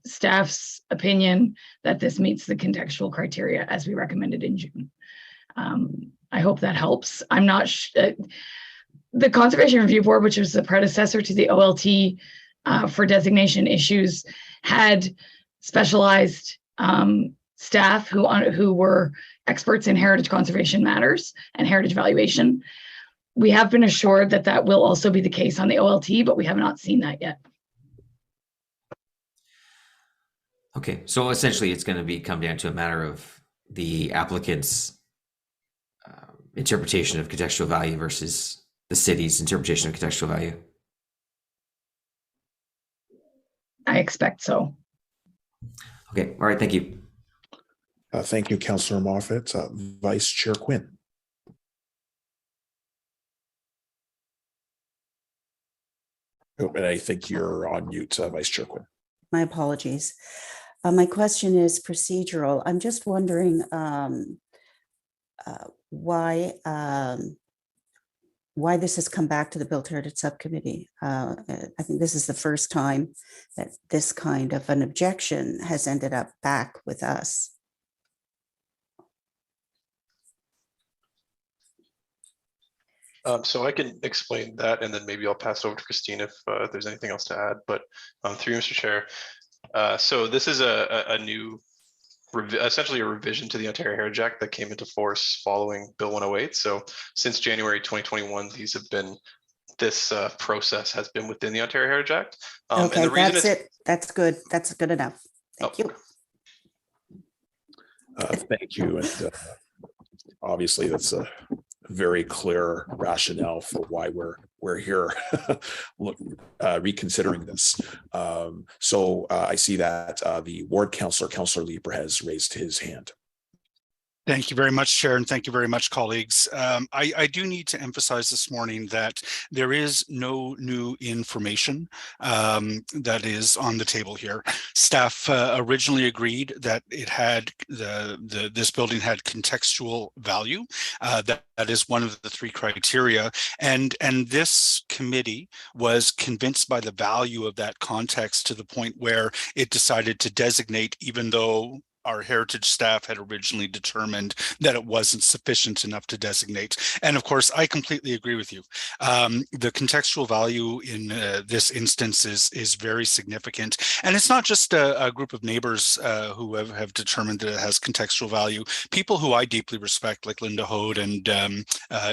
[SPEAKER 8] staff's opinion that this meets the contextual criteria as we recommended in June. I hope that helps. I'm not the Conservation Review Board, which was the predecessor to the OLT for designation issues, had specialized staff who were experts in heritage conservation matters and heritage valuation. We have been assured that that will also be the case on the OLT, but we have not seen that yet.
[SPEAKER 17] Okay, so essentially it's going to come down to a matter of the applicant's interpretation of contextual value versus the city's interpretation of contextual value.
[SPEAKER 8] I expect so.
[SPEAKER 17] Okay, all right, thank you.
[SPEAKER 1] Thank you, Councillor Moffat. Vice Chair Quinn. Oh, and I think you're on mute, Vice Chair Quinn.
[SPEAKER 10] My apologies. My question is procedural. I'm just wondering why this has come back to the Built Heritage Subcommittee. I think this is the first time that this kind of an objection has ended up back with us.
[SPEAKER 12] So I can explain that, and then maybe I'll pass over to Christine if there's anything else to add. But through you, Mr. Chair, so this is a new, essentially a revision to the Ontario Heritage Act that came into force following Bill 108. So since January 2021, these have been this process has been within the Ontario Heritage Act. And
[SPEAKER 10] Okay,
[SPEAKER 12] the reason
[SPEAKER 10] that's it. That's good. That's good enough. Thank you.
[SPEAKER 1] Thank you. And obviously, that's a very clear rationale for why we're here reconsidering this. So I see that the ward councillor, Councillor Leeper, has raised his hand.
[SPEAKER 19] Thank you very much, Chair, and thank you very much, colleagues. I do need to emphasize this morning that there is no new information that is on the table here. Staff originally agreed that it had this building had contextual value. That is one of the 3 criteria, and this committee was convinced by the value of that context to the point where it decided to designate, even though our heritage staff had originally determined that it wasn't sufficient enough to designate. And of course, I completely agree with you. The contextual value in this instance is very significant. And it's not just a group of neighbors who have determined that it has contextual value. People who I deeply respect, like Linda Hode and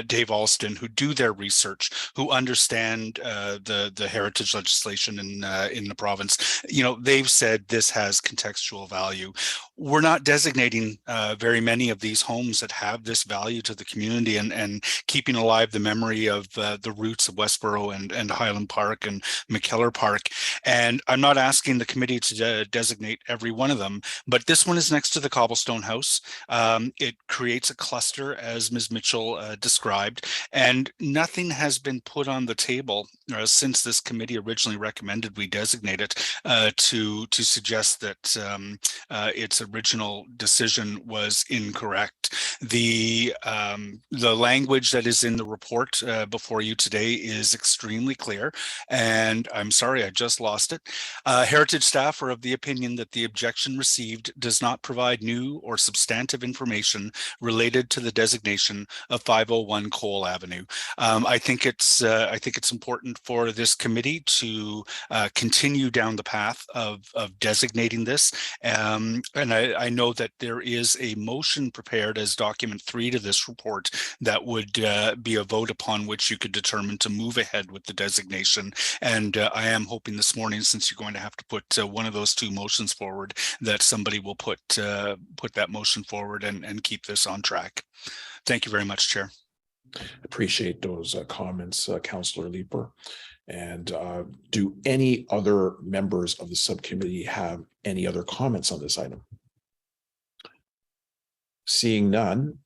[SPEAKER 19] Dave Alston, who do their research, who understand the heritage legislation in the province, they've said this has contextual value. We're not designating very many of these homes that have this value to the community and keeping alive the memory of the roots of Westboro and Highland Park and McKellar Park. And I'm not asking the committee to designate every one of them, but this one is next to the Cobblestone House. It creates a cluster, as Ms. Mitchell described, and nothing has been put on the table since this committee originally recommended we designate it to suggest that its original decision was incorrect. The language that is in the report before you today is extremely clear, and I'm sorry, I just lost it. Heritage staff are of the opinion that the objection received does not provide new or substantive information related to the designation of 501 Cole Avenue. I think it's important for this committee to continue down the path of designating this, and I know that there is a motion prepared as document 3 to this report that would be a vote upon which you could determine to move ahead with the designation. And I am hoping this morning, since you're going to have to put one of those 2 motions forward, that somebody will put that motion forward and keep this on track. Thank you very much, Chair.
[SPEAKER 1] Appreciate those comments, Councillor Leeper. And do any other members of the subcommittee have any other comments on this item? Seeing none,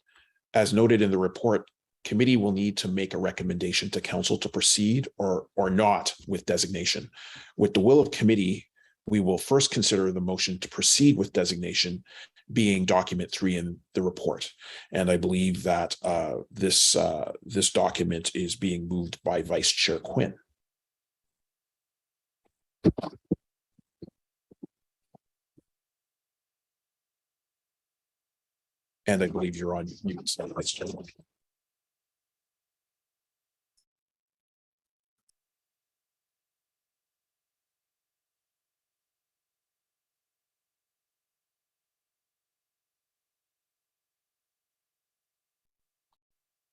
[SPEAKER 1] as noted in the report, committee will need to make a recommendation to council to proceed or not with designation. With the will of committee, we will first consider the motion to proceed with designation being document 3 in the report. And I believe that this document is being moved by Vice Chair Quinn. And I believe you're on mute, so Vice Chair.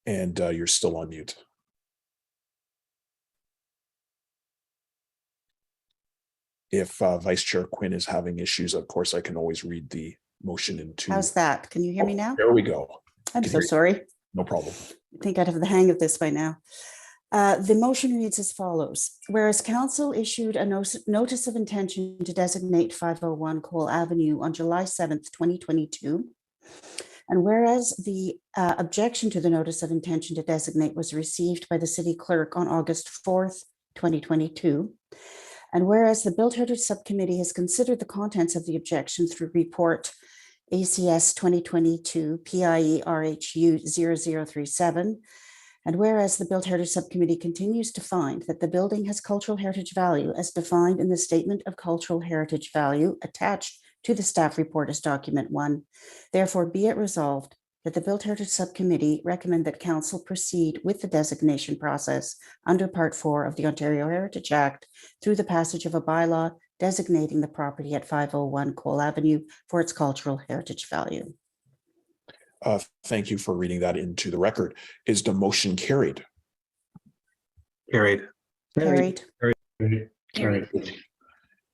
[SPEAKER 1] And you're still on mute. If Vice Chair Quinn is having issues, of course, I can always read the motion into.
[SPEAKER 10] How's that? Can you hear me now?
[SPEAKER 1] There we go.
[SPEAKER 10] I'm so sorry.
[SPEAKER 1] No problem.
[SPEAKER 10] I think I'd have the hang of this by now. The motion reads as follows. Whereas council issued a notice of intention to designate 501 Cole Avenue on July 7th, 2022, and whereas the objection to the notice of intention to designate was received by the city clerk on August 4th, 2022, and whereas the Built Heritage Subcommittee has considered the contents of the objection through report ACS 2022 PIE RHU 0037, and whereas the Built Heritage Subcommittee continues to find that the building has cultural heritage value as defined in the Statement of Cultural Heritage Value attached to the staff report as document 1, therefore be it resolved that the Built Heritage Subcommittee recommend that council proceed with the designation process under Part 4 of the Ontario Heritage Act through the passage of a bylaw designating the property at 501 Cole Avenue for its cultural heritage value.
[SPEAKER 1] Thank you for reading that into the record. Is the motion carried?
[SPEAKER 5] Carried.
[SPEAKER 10] Carried.
[SPEAKER 11] Carried.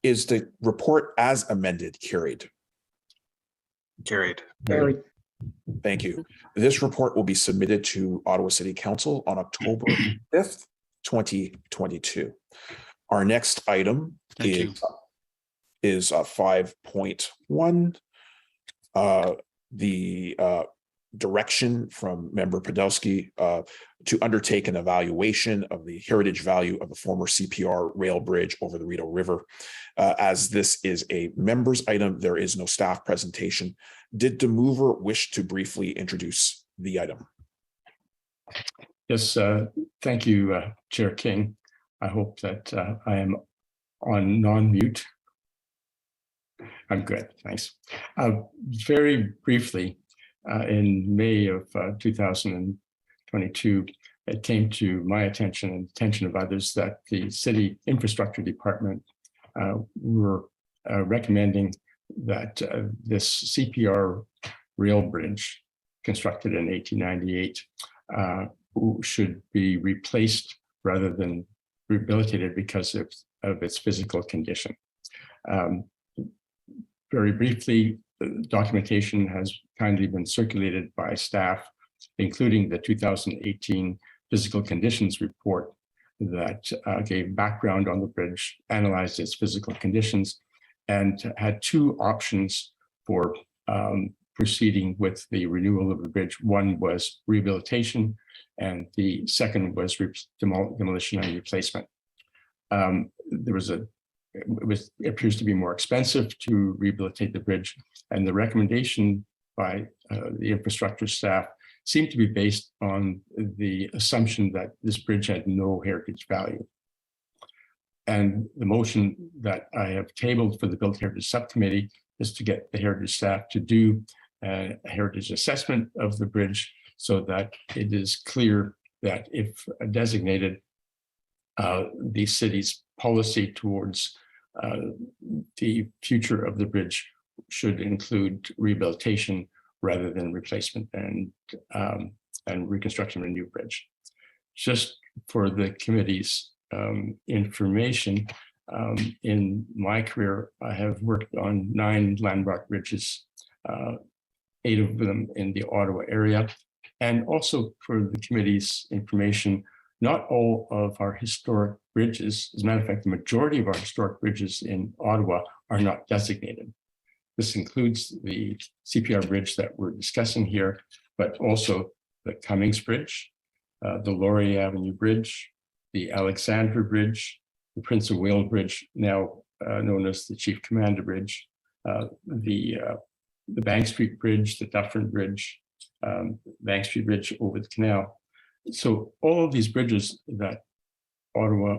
[SPEAKER 1] Is the report as amended carried?
[SPEAKER 5] Carried.
[SPEAKER 11] Carried.
[SPEAKER 1] Thank you. This report will be submitted to Ottawa City Council on October 5th, 2022. Our next item is 5.1. The direction from Member Podolsky to undertake an evaluation of the heritage value of the former CPR rail bridge over the Rideau River. As this is a member's item, there is no staff presentation. Did the mover wish to briefly introduce the item?
[SPEAKER 20] Yes, thank you, Chair King. I hope that I am on non-mute. I'm good, thanks. Very briefly, in May of 2022, it came to my attention and attention of others that the City Infrastructure Department were recommending that this CPR rail bridge constructed in 1898 should be replaced rather than rehabilitated because of its physical condition. Very briefly, documentation has kindly been circulated by staff, including the 2018 physical conditions report that gave background on the bridge, analyzed its physical conditions, and had two options for proceeding with the renewal of the bridge. One was rehabilitation, and the second was demolition and replacement. It appears to be more expensive to rehabilitate the bridge, and the recommendation by the infrastructure staff seemed to be based on the assumption that this bridge had no heritage value. And the motion that I have tabled for the Built Heritage Subcommittee is to get the heritage staff to do a heritage assessment of the bridge so that it is clear that if designated, the city's policy towards the future of the bridge should include rehabilitation rather than replacement and reconstruction of a new bridge. Just for the committee's information, in my career, I have worked on 9 landmark bridges, 8 of them in the Ottawa area. And also for the committee's information, not all of our historic bridges, as a matter of fact, the majority of our historic bridges in Ottawa are not designated. This includes the CPR bridge that we're discussing here, but also the Cummings Bridge, the Laurier Avenue Bridge, the Alexandra Bridge, the Prince of Wales Bridge, now known as the Chief Commander Bridge, the Bank Street Bridge, the Dufferin Bridge, Bank Street Bridge over the canal. So all of these bridges that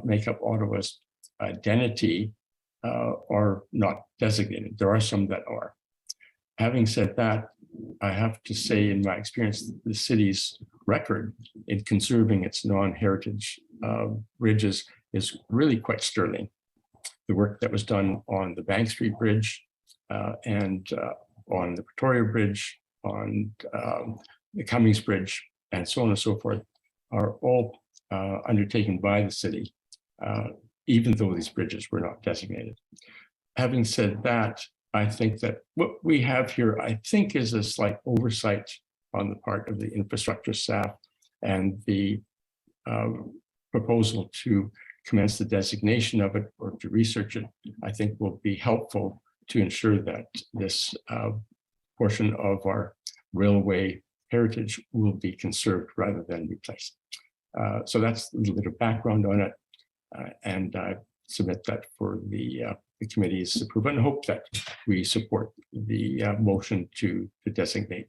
[SPEAKER 20] make up Ottawa's identity are not designated. There are some that are. Having said that, I have to say, in my experience, the city's record in conserving its non-heritage bridges is really quite sterling. The work that was done on the Bank Street Bridge and on the Pretoria Bridge, on the Cummings Bridge, and so on and so forth, are all undertaken by the city, even though these bridges were not designated. Having said that, I think that what we have here, I think, is a slight oversight on the part of the infrastructure staff, and the proposal to commence the designation of it or to research it, I think will be helpful to ensure that this portion of our railway heritage will be conserved rather than replaced. So that's a little bit of background on it, and I submit that for the committee's approval, and hope that we support the motion to designate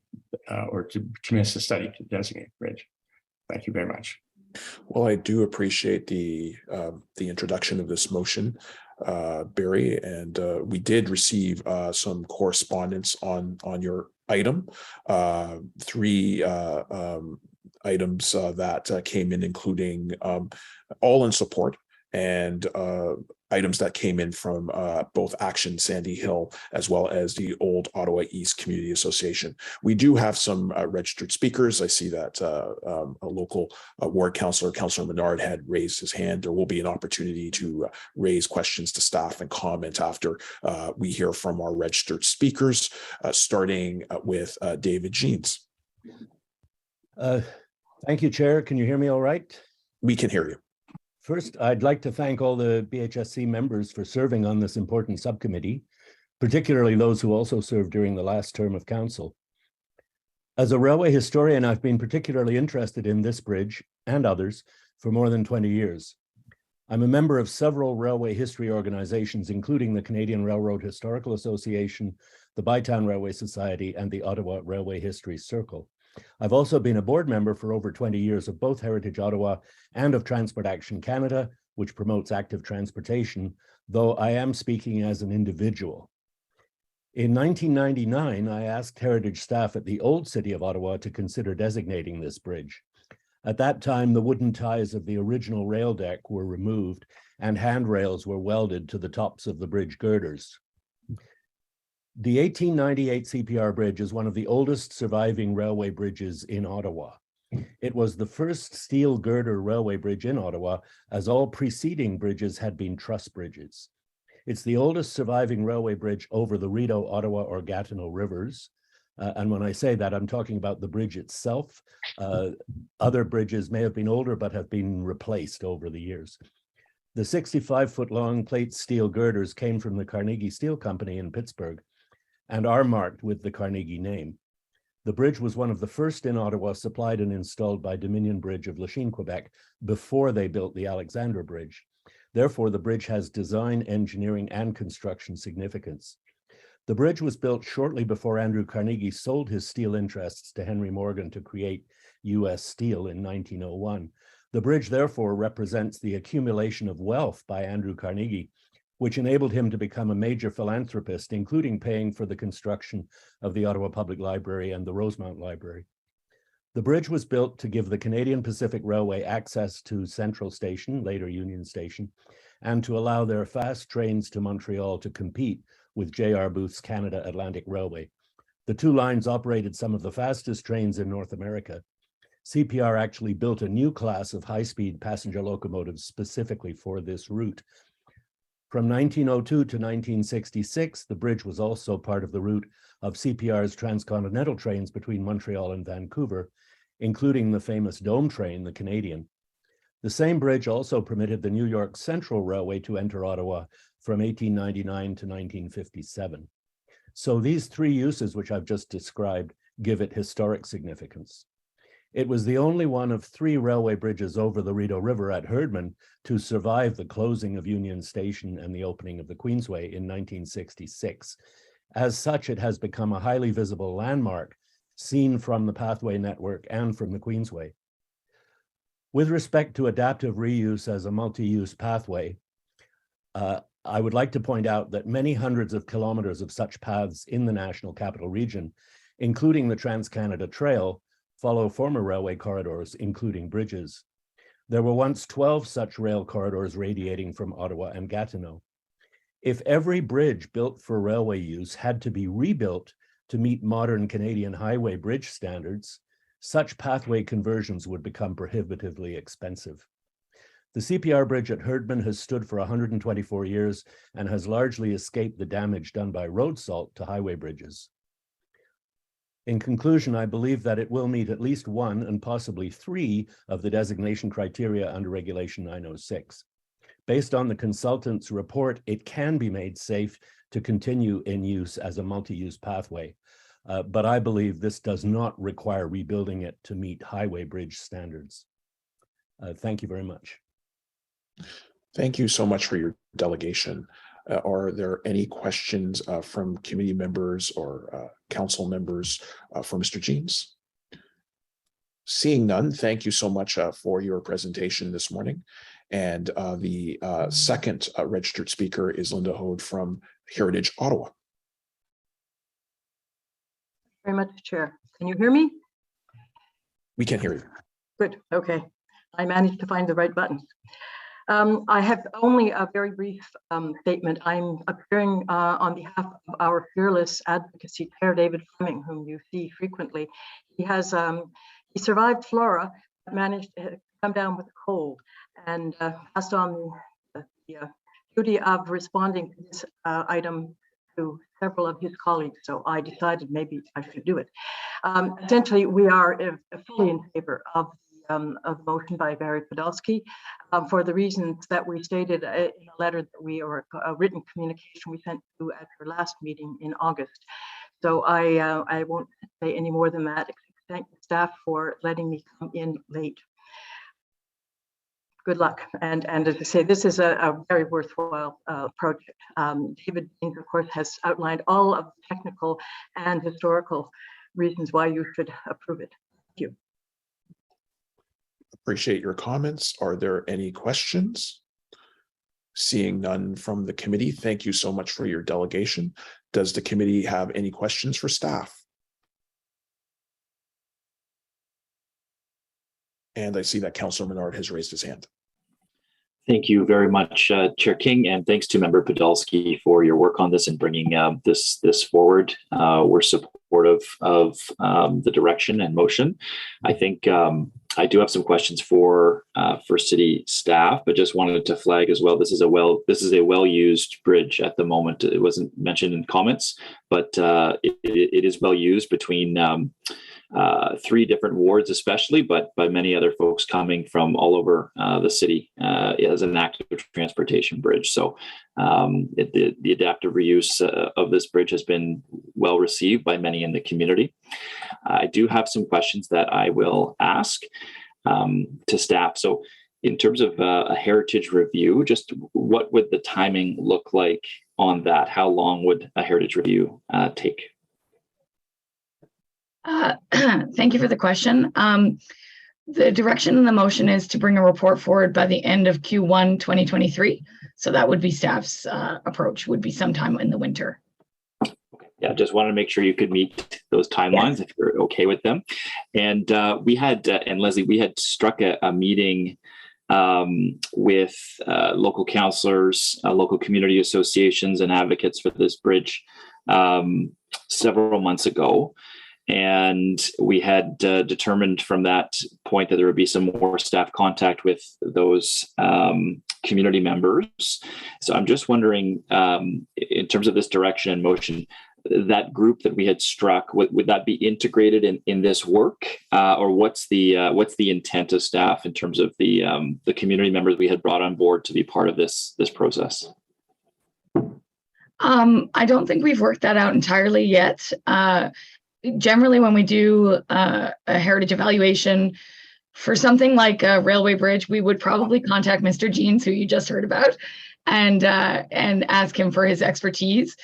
[SPEAKER 20] or to commence the study to designate bridge. Thank you very much.
[SPEAKER 1] Well, I do appreciate the introduction of this motion, Barry, and we did receive some correspondence on your item. 3 items that came in, including all in support, and items that came in from both Action Sandy Hill as well as the Old Ottawa East Community Association. We do have some registered speakers. I see that a local ward councillor, Councillor Menard, had raised his hand. There will be an opportunity to raise questions to staff and comment after we hear from our registered speakers, starting with David Jeans.
[SPEAKER 21] Thank you, Chair. Can you hear me all right?
[SPEAKER 1] We can hear you.
[SPEAKER 21] First, I'd like to thank all the BHSC members for serving on this important subcommittee, particularly those who also served during the last term of council. As a railway historian, I've been particularly interested in this bridge and others for more than 20 years. I'm a member of several railway history organizations, including the Canadian Railroad Historical Association, the Bytown Railway Society, and the Ottawa Railway History Circle. I've also been a board member for over 20 years of both Heritage Ottawa and of Transport Action Canada, which promotes active transportation, though I am speaking as an individual. In 1999, I asked Heritage staff at the Old City of Ottawa to consider designating this bridge. At that time, the wooden ties of the original rail deck were removed and handrails were welded to the tops of the bridge girders. The 1898 CPR bridge is one of the oldest surviving railway bridges in Ottawa. It was the first steel girder railway bridge in Ottawa, as all preceding bridges had been truss bridges. It's the oldest surviving railway bridge over the Rideau, Ottawa, or Gatineau rivers. And when I say that, I'm talking about the bridge itself. Other bridges may have been older, but have been replaced over the years. The 65-foot long plate steel girders came from the Carnegie Steel Company in Pittsburgh and are marked with the Carnegie name. The bridge was one of the first in Ottawa supplied and installed by Dominion Bridge of Lachine, Quebec, before they built the Alexandra Bridge. Therefore, the bridge has design, engineering, and construction significance. The bridge was built shortly before Andrew Carnegie sold his steel interests to Henry Morgan to create U.S. Steel in 1901. The bridge, therefore, represents the accumulation of wealth by Andrew Carnegie, which enabled him to become a major philanthropist, including paying for the construction of the Ottawa Public Library and the Rosemount Library. The bridge was built to give the Canadian Pacific Railway access to Central Station, later Union Station, and to allow their fast trains to Montreal to compete with J.R. Booth's Canada Atlantic Railway. The two lines operated some of the fastest trains in North America. CPR actually built a new class of high-speed passenger locomotives specifically for this route. From 1902 to 1966, the bridge was also part of the route of CPR's transcontinental trains between Montreal and Vancouver, including the famous Dome train, the Canadian. The same bridge also permitted the New York Central Railway to enter Ottawa from 1899 to 1957. So these three uses, which I've just described, give it historic significance. It was the only one of three railway bridges over the Rideau River at Herdman to survive the closing of Union Station and the opening of the Queensway in 1966. As such, it has become a highly visible landmark seen from the pathway network and from the Queensway. With respect to adaptive reuse as a multi-use pathway, I would like to point out that many hundreds of kilometers of such paths in the National Capital Region, including the Trans-Canada Trail, follow former railway corridors, including bridges. There were once 12 such rail corridors radiating from Ottawa and Gatineau. If every bridge built for railway use had to be rebuilt to meet modern Canadian highway bridge standards, such pathway conversions would become prohibitively expensive. The CPR bridge at Herdman has stood for 124 years and has largely escaped the damage done by road salt to highway bridges. In conclusion, I believe that it will meet at least one and possibly three of the designation criteria under Regulation 906. Based on the consultant's report, it can be made safe to continue in use as a multi-use pathway, but I believe this does not require rebuilding it to meet highway bridge standards. Thank you very much.
[SPEAKER 1] Thank you so much for your delegation. Are there any questions from committee members or council members for Mr. Jeans? Seeing none, thank you so much for your presentation this morning. And the second registered speaker is Linda Hode from Heritage Ottawa.
[SPEAKER 22] Very much, Chair. Can you hear me?
[SPEAKER 1] We can hear you.
[SPEAKER 22] Good. Okay. I managed to find the right buttons. I have only a very brief statement. I'm appearing on behalf of our fearless advocacy chair, David Fleming, whom you see frequently. He has he survived Flora, but managed to come down with a cold, and passed on the duty of responding to this item to several of his colleagues. So I decided maybe I should do it. Essentially, we are fully in favor of the motion by Barry Podolsky for the reasons that we stated in a letter that we, or a written communication we sent to at our last meeting in August. So I won't say any more than that. Thank the staff for letting me come in late. Good luck. And as I say, this is a very worthwhile project. David Baines, of course, has outlined all of the technical and historical reasons why you should approve it. Thank you.
[SPEAKER 1] Appreciate your comments. Are there any questions? Seeing none from the committee, thank you so much for your delegation. Does the committee have any questions for staff? And I see that Councillor Menard has raised his hand.
[SPEAKER 6] Thank you very much, Chair King, and thanks to Member Podolsky for your work on this and bringing this forward. We're supportive of the direction and motion. I think I do have some questions for city staff, but just wanted to flag as well. This is a well-used bridge at the moment. It wasn't mentioned in comments, but it is well used between 3 different wards, especially, but by many other folks coming from all over the city as an active transportation bridge. So the adaptive reuse of this bridge has been well received by many in the community. I do have some questions that I will ask to staff. So in terms of a heritage review, just what would the timing look like on that? How long would a heritage review take?
[SPEAKER 8] Thank you for the question. The direction in the motion is to bring a report forward by the end of Q1 2023. So that would be staff's approach, would be sometime in the winter.
[SPEAKER 6] Yeah, just wanted to make sure you could meet those timelines, yes, if you're okay with them. And we had, and Leslie, we had struck a meeting with local councillors, local community associations and advocates for this bridge several months ago. And we had determined from that point that there would be some more staff contact with those community members. So I'm just wondering, in terms of this direction and motion, that group that we had struck, would that be integrated in this work, or what's the intent of staff in terms of the community members we had brought on board to be part of this process?
[SPEAKER 8] I don't think we've worked that out entirely yet. Generally, when we do a heritage evaluation for something like a railway bridge, we would probably contact Mr. Jeans, who you just heard about, and ask him for his expertise.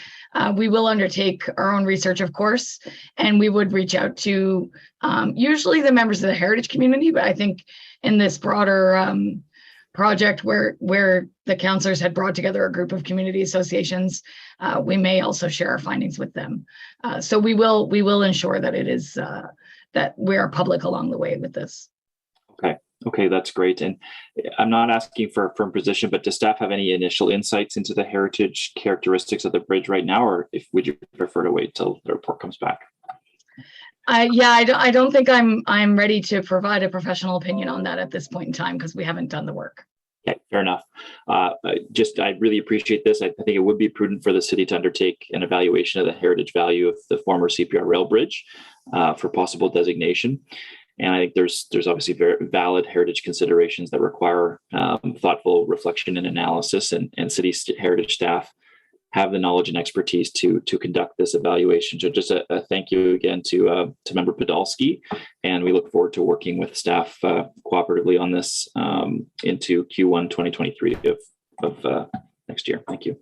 [SPEAKER 8] We will undertake our own research, of course, and we would reach out to usually the members of the heritage community. But I think in this broader project where the councillors had brought together a group of community associations, we may also share our findings with them. So we will ensure that it is that we are public along the way with this.
[SPEAKER 6] Okay, that's great. And I'm not asking for a firm position, but does staff have any initial insights into the heritage characteristics of the bridge right now, or would you prefer to wait till the report comes back?
[SPEAKER 8] Yeah, I don't think I'm ready to provide a professional opinion on that at this point in time because we haven't done the work.
[SPEAKER 6] Okay, fair enough. I really appreciate this. I think it would be prudent for the city to undertake an evaluation of the heritage value of the former CPR rail bridge for possible designation. And I think there's obviously very valid heritage considerations that require thoughtful reflection and analysis, and city heritage staff have the knowledge and expertise to conduct this evaluation. So just a thank you again to Member Podolsky, and we look forward to working with staff cooperatively on this into Q1 2023 of next year. Thank you.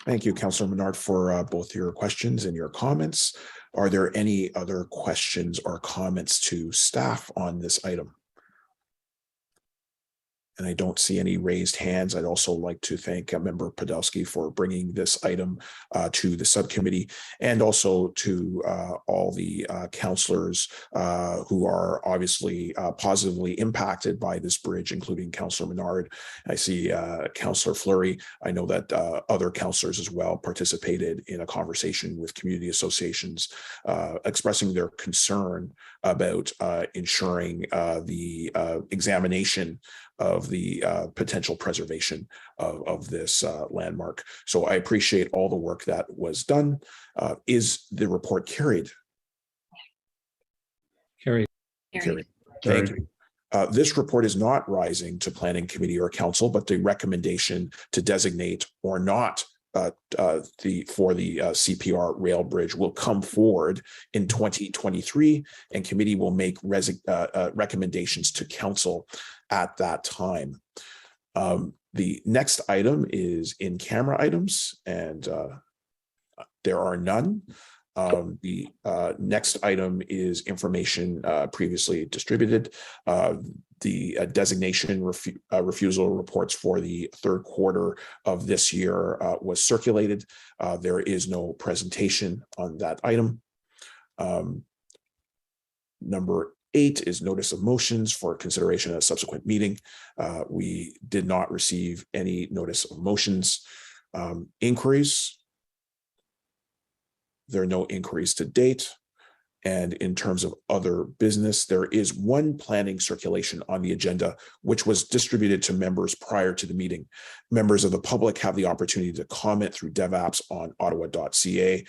[SPEAKER 1] Thank you, Councillor Menard, for both your questions and your comments. Are there any other questions or comments to staff on this item? And I don't see any raised hands. I'd also like to thank Member Podolsky for bringing this item to the subcommittee, and also to all the councillors who are obviously positively impacted by this bridge, including Councillor Menard. I see Councillor Fleury. I know that other councillors as well participated in a conversation with community associations expressing their concern about ensuring the examination of the potential preservation of this landmark. So I appreciate all the work that was done. Is the report carried?
[SPEAKER 3] Carried.
[SPEAKER 1] Carried. Thank you. This report is not rising to Planning Committee or Council, but the recommendation to designate or not for the CPR rail bridge will come forward in 2023, and committee will make recommendations to council at that time. The next item is in-camera items, and there are none. The next item is information previously distributed. The designation refusal reports for the third quarter of this year was circulated. There is no presentation on that item. Number 8 is notice of motions for consideration at a subsequent meeting. We did not receive any notice of motions. Inquiries. There are no inquiries to date. And in terms of other business, there is one planning circulation on the agenda, which was distributed to members prior to the meeting. Members of the public have the opportunity to comment through DevApps on ottawa.ca,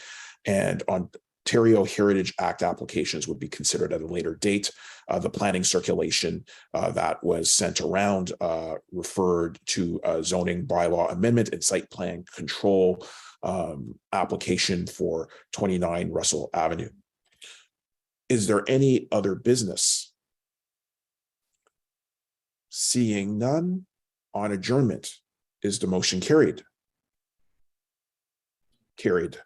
[SPEAKER 1] and Ontario Heritage Act applications would be considered at a later date. The planning circulation that was sent around referred to a zoning bylaw amendment and site plan control application for 29 Russell Avenue. Is there any other business? Seeing none, on adjournment, is the motion carried? Carried.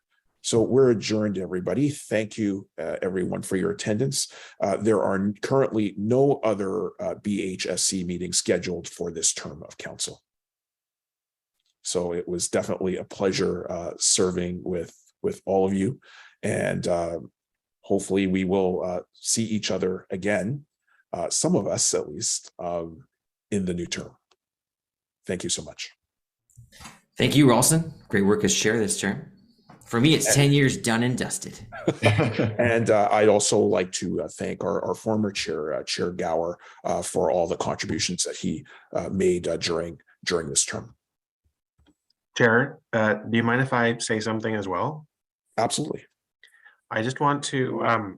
[SPEAKER 1] So we're adjourned, everybody. Thank you, everyone, for your attendance. There are currently no other BHSC meetings scheduled for this term of council. So it was definitely a pleasure serving with all of you, and hopefully we will see each other again, some of us at least, in the new term. Thank you so much.
[SPEAKER 17] Thank you, Ralston. Great work as chair this term. For me, it's 10 years done and dusted.
[SPEAKER 1] And I'd also like to thank our former chair, Chair Gower, for all the contributions that he made during this term.
[SPEAKER 7] Chair, do you mind if I say something as well?
[SPEAKER 1] Absolutely.
[SPEAKER 7] I just want to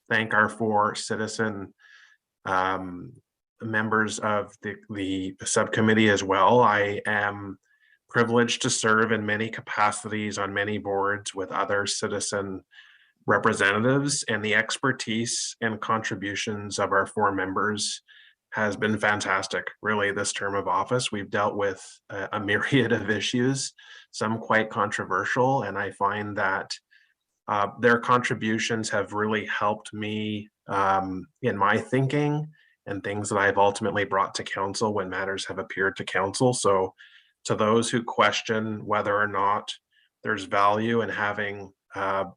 [SPEAKER 7] thank our 4 citizen members of the subcommittee as well. I am privileged to serve in many capacities on many boards with other citizen representatives, and the expertise and contributions of our 4 members has been fantastic. Really, this term of office, we've dealt with a myriad of issues, some quite controversial, and I find that their contributions have really helped me in my thinking and things that I've ultimately brought to council when matters have appeared to council. So to those who question whether or not there's value in having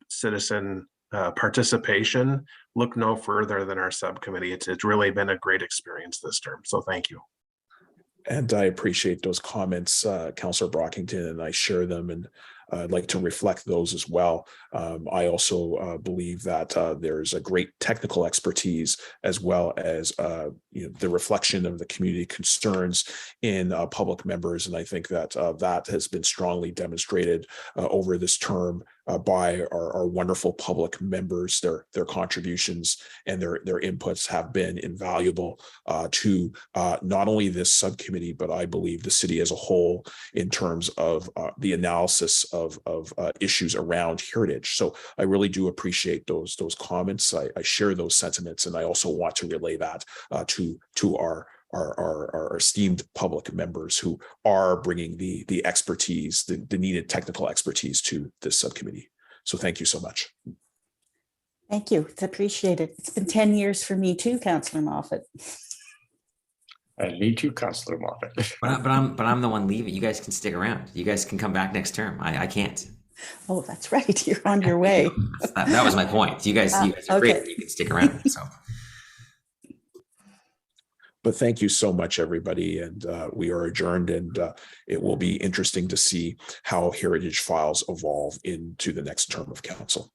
[SPEAKER 7] citizen participation, look no further than our subcommittee. It's really been a great experience this term. So thank you.
[SPEAKER 1] And I appreciate those comments, Councillor Brockington, and I share them, and I'd like to reflect those as well. I also believe that there's a great technical expertise, as well as the reflection of the community concerns in public members, and I think that that has been strongly demonstrated over this term by our wonderful public members. Their contributions and their inputs have been invaluable to not only this subcommittee, but I believe the city as a whole, in terms of the analysis of issues around heritage. So I really do appreciate those comments. I share those sentiments, and I also want to relay that to our esteemed public members who are bringing the expertise, the needed technical expertise to this subcommittee. So thank you so much.
[SPEAKER 10] Thank you. It's appreciated. It's been 10 years for me too, Councillor Moffat.
[SPEAKER 20] And me too, Councillor Moffat.
[SPEAKER 17] But I'm the one leaving. You guys can stick around. You guys can come back next term. I can't.
[SPEAKER 10] Oh, that's right. You're on your way.
[SPEAKER 17] That was my point. You guys are great.
[SPEAKER 10] Okay.
[SPEAKER 17] You can stick around. So.
[SPEAKER 1] But thank you so much, everybody. And we are adjourned, and it will be interesting to see how heritage files evolve into the next term of council.